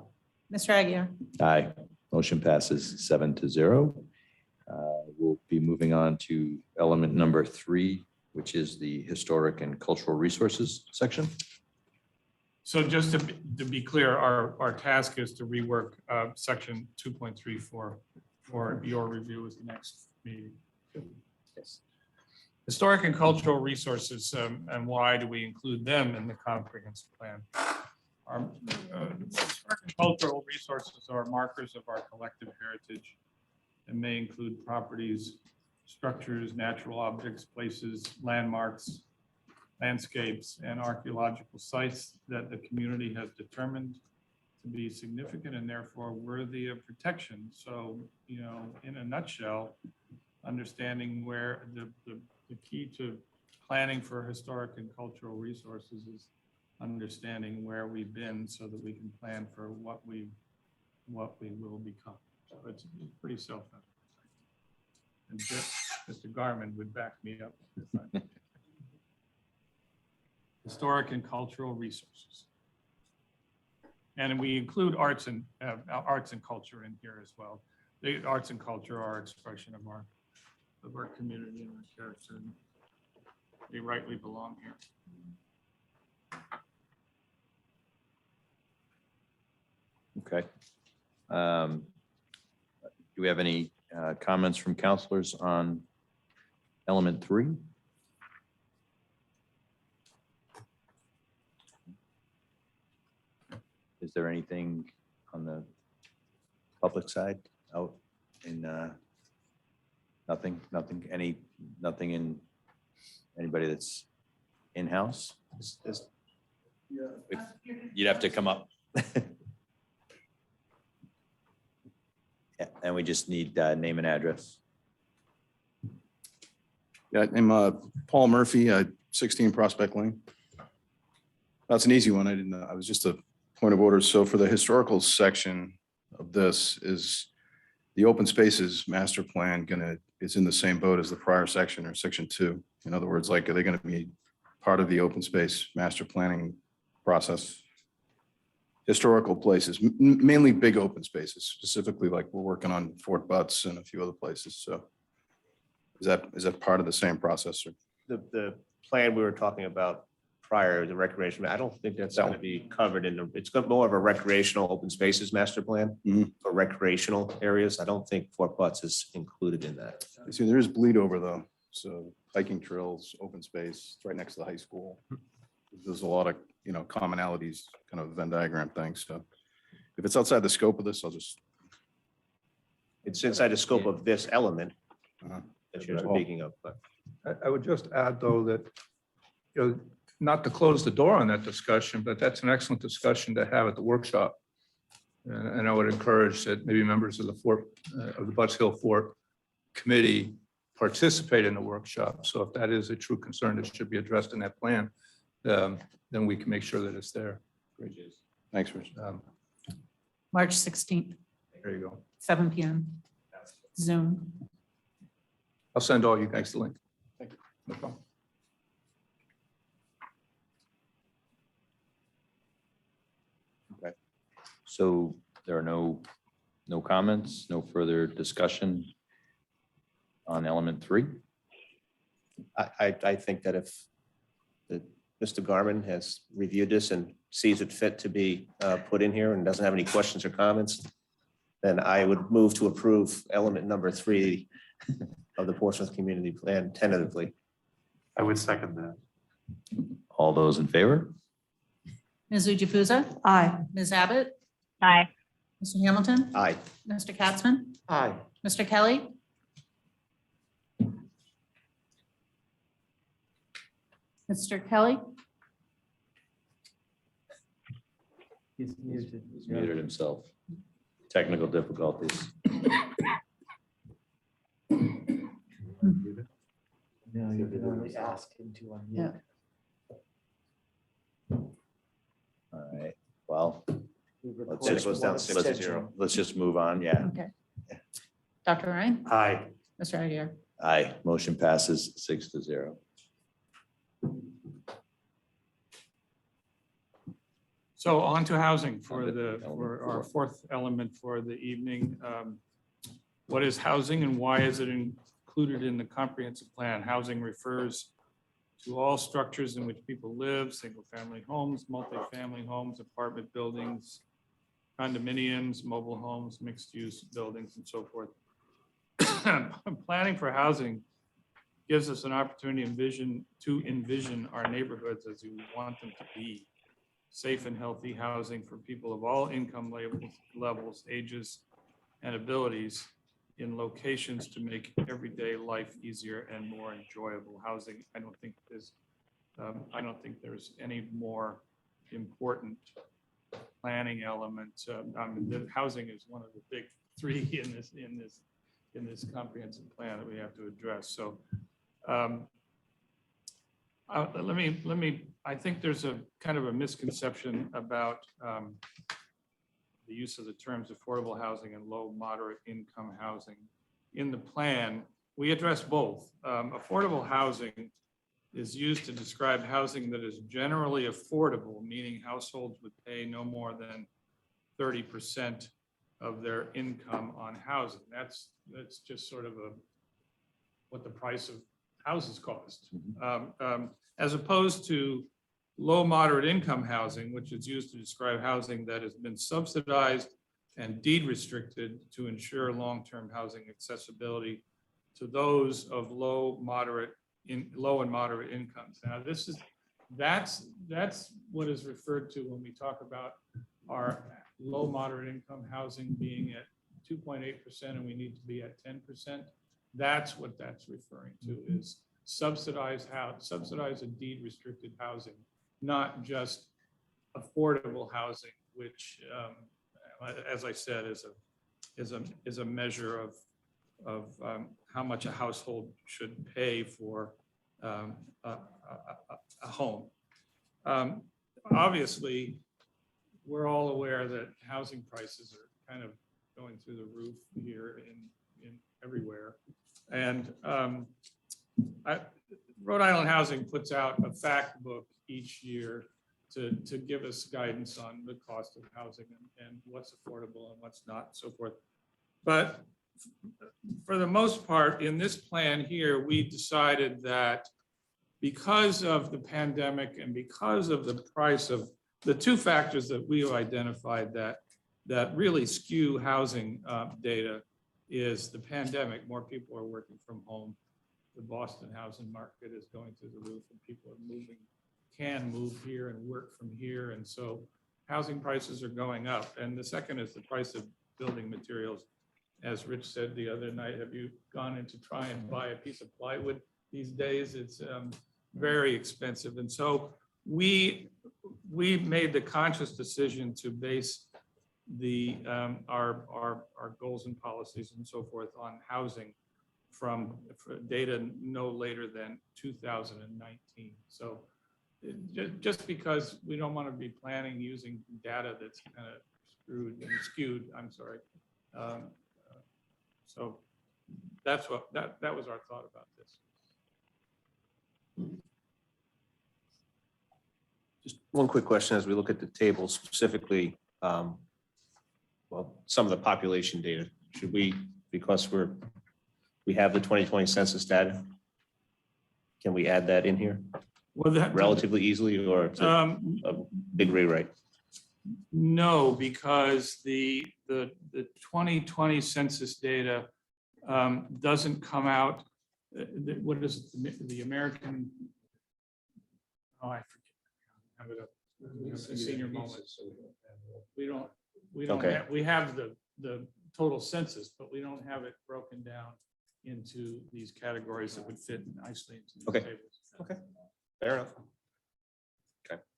Mr. Aguirre? Aye. Motion passes 7-0. We'll be moving on to element number 3, which is the historic and cultural resources section. So just to be clear, our task is to rework section 2.3 for your review at the next meeting. Yes. Historic and cultural resources, and why do we include them in the comprehensive plan? Our historic and cultural resources are markers of our collective heritage and may include properties, structures, natural objects, places, landmarks, landscapes, and archaeological sites that the community has determined to be significant and therefore worthy of protection. So, in a nutshell, understanding where the key to planning for historic and cultural resources is understanding where we've been so that we can plan for what we will become. So it's pretty self-evident. And Mr. Garman would back me up. Historic and cultural resources. And we include arts and culture in here as well. The arts and culture are expression of our community and our character. And they rightly belong here. Okay. Do we have any comments from counselors on element 3? Is there anything on the public side out in, nothing in anybody that's in-house? You'd have to come up. Yeah, and we just need name and address. Yeah, I'm Paul Murphy, 16 Prospect Lane. That's an easy one. I didn't know. I was just a Point of order. So for the historical section of this, is the open spaces master plan is in the same boat as the prior section or section 2? In other words, like, are they gonna be part of the open space master planning process? Historical places, mainly big open spaces, specifically like we're working on Fort Butts and a few other places. So is that part of the same process? Or The plan we were talking about prior, the recreation, I don't think that's going to be covered it's got more of a recreational open spaces master plan for recreational areas. I don't think Fort Butts is included in that. see, there is bleed over though. So hiking trails, open space, it's right next to the high school. There's a lot of, commonalities, kind of Venn diagram things. So if it's outside the scope of this, I'll just. It's inside the scope of this element that you're speaking of, but. I would just add, though, that, not to close the door on that discussion, but that's an excellent discussion to have at the workshop. And I would encourage that maybe members of the Butts Hill Fort Committee participate in the workshop. So if that is a true concern that should be addressed in that plan, then we can make sure that it's there. Thanks, Rich. March 16th, There you go. 7 PM. Zoom. I'll send all you guys the link. Thank you. No problem. So there are no comments, no further discussion on element 3? I think that if Mr. Garman has reviewed this and sees it fit to be put in here and doesn't have any questions or comments, then I would move to approve element number 3 of the Portsmouth Community Plan tentatively. I would second that. All those in favor? Ms. Jukusa? Aye. Ms. Abbott? Aye. Mr. Hamilton? Aye. Mr. Katzman? Aye. Mr. Kelly? Mr. Kelly? He's muted. He's muted himself. Technical difficulties. No, you can only ask him to unmute. All right, well, We Let's recorded just goes down one 6 to abstention. 0. let's just move on. Yeah. Okay. Dr. Ryan? Aye. Mr. Aguirre? Aye, motion passes 6-0. So on to housing for Element our 4. 4th element for the evening. What is housing and why is it included in the comprehensive plan? Housing refers to all structures in which people live, single-family homes, multifamily homes, apartment buildings, condominiums, mobile homes, mixed-use buildings, and so forth. Planning for housing gives us an opportunity to envision our neighborhoods as we want them to be. Safe and healthy housing for people of all income levels, ages, and abilities in locations to make everyday life easier and more enjoyable. Housing, I don't think there's any more important planning element. The housing is one of the big 3 in this comprehensive plan that we have to address. So I think there's a kind of a misconception about the use of the terms affordable housing and low moderate income housing. In the plan, we address both. Affordable housing is used to describe housing that is generally affordable, meaning households would pay no more than 30% of their income on housing. That's just sort of what the price of houses cost. As opposed to low moderate income housing, which is used to describe housing that has been subsidized and deed restricted to ensure long-term housing accessibility to those of low and moderate incomes. Now, that's what is referred to when we talk about our low moderate income housing being at 2.8% and we need to be at 10%. That's what that's referring to, is subsidized and deed restricted housing, not just affordable housing, which, as I said, is a measure of how much a household should pay for a home. Obviously, we're all aware that housing prices are kind of going through the roof here in everywhere. And Rhode Island Housing puts out a fact book each year to give us guidance on the cost of housing and what's affordable and what's not, and so forth. But for the most part, in this plan here, we decided that because of the pandemic and because of the price of the two factors that we have identified that really skew housing data is the pandemic. More people are working from home. The Boston housing market is going through the roof and people are can move here and work from here. And so housing prices are going up. And the second is the price of building materials. As Rich said the other night, have you gone in to try and buy a piece of plywood these days? It's very expensive. And so we made the conscious decision to base our goals and policies and so forth on housing from data no later than 2019. So just because we don't want to be planning using data that's kind of skewed, I'm sorry. So that's what that was our thought about this. Just one quick question as we look at the table specifically, well, some of the population data, should we, because we have the 2020 census data, can we add that in here Well, that relatively easily, or it's a big rewrite? No, because the 2020 census data doesn't come out. What is it, the American? Oh, I forget. Have it up. A senior moment. We don't Okay. we have the total census, but we don't have it broken down into these categories that would fit nicely into these Okay. tables. Okay. Fair enough.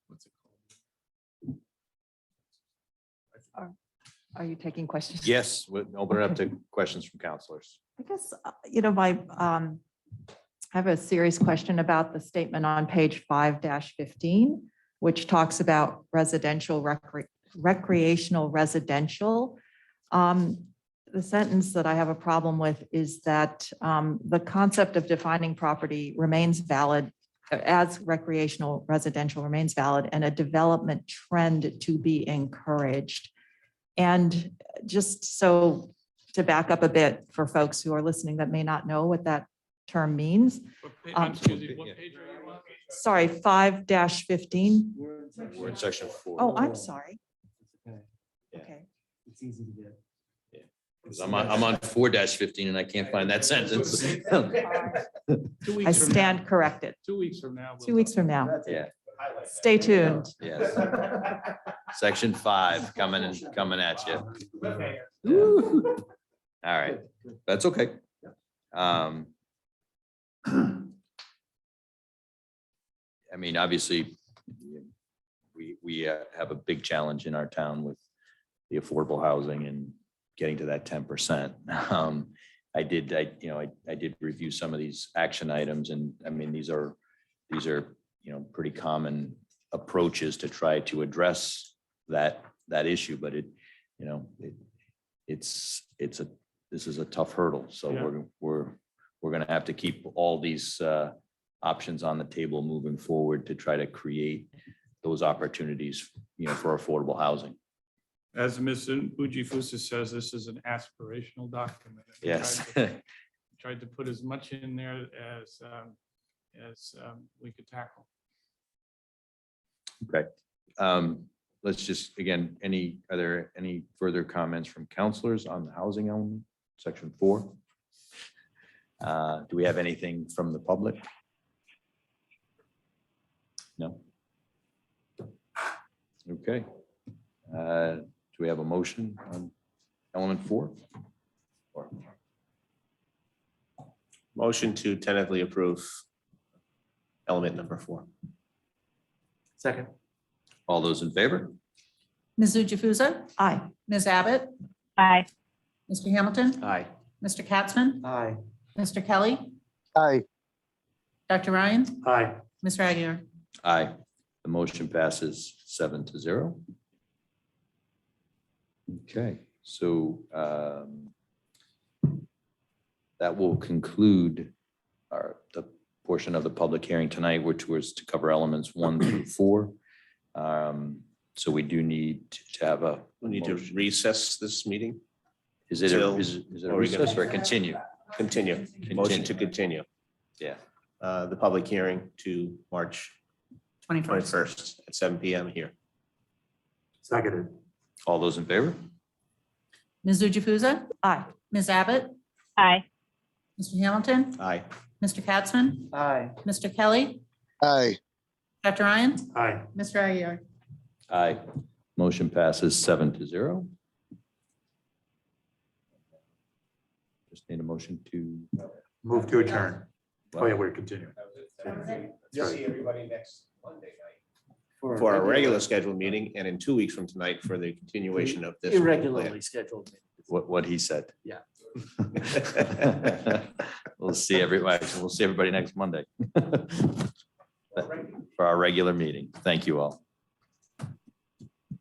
What's it called? Are you taking questions? Yes, we'll open it up to questions from counselors. I guess, I have a serious question about the statement on page 5-15, which talks about residential, recreational residential. The sentence that I have a problem with is that the concept of defining property remains valid as recreational residential remains valid and a development trend to be encouraged. And just so to back up a bit for folks who are listening that may not know what that term means. Excuse me, what page are you on? Sorry, 5-15. We're in section 4. Oh, I'm sorry. Yeah. Okay. It's easy to get. Because I'm on 4-15 and I can't find that sentence. 2 weeks I from stand now. corrected. 2 weeks from now. 2 weeks from now. Yeah, Stay tuned. yes. Section 5 coming at you. All right, that's okay. I mean, obviously, we have a big challenge in our town with the affordable housing and getting to that 10%. I did review some of these action items, and I mean, these are pretty common approaches to try to address that issue, but this is a tough hurdle. So Yeah. we're going to have to keep all these options on the table moving forward to try to create those opportunities, for affordable housing. As Ms. Ujifusa says, this is an aspirational document. We Yes. Tried to put as much in there as we could tackle. Okay. Let's just, again, are there any further comments from counselors on the housing element, section 4? Do we have anything from the public? No. Okay. Do we have a motion on element 4? Or Motion to tentatively approve element number 4. Second. all those in favor? Ms. Ujifusa? Aye. Ms. Abbott? Aye. Mr. Hamilton? Aye. Mr. Katzman? Aye. Mr. Kelly? Aye. Dr. Ryan? Aye. Ms. Aguirre? Aye. The motion passes 7-0. Okay, so that will conclude the portion of the public hearing tonight, which was to cover elements 1 through 4. So we do need to have a. We need to recess this meeting, Is it till- is it a or are we gonna- recess or a continue? continue, motion to continue Yeah. the public hearing to March 21st. 21st at 7 PM here. Seconded. All those in favor? Ms. Jukusa? Aye. Ms. Abbott? Aye. Mr. Hamilton? Aye. Mr. Katzman? Aye. Mr. Kelly? Aye. Dr. Ryan? Aye. Mr. Aguirre? Aye. Motion passes 7-0. Just need a motion to. Move to adjourn. Oh, yeah, we're continuing. See everybody next Monday night. For For our regular scheduled meeting and in 2 weeks from tonight for the continuation of this. irregularly scheduled. What he said. Yeah. We'll see everybody next Monday. For our regular meeting. Thank you all.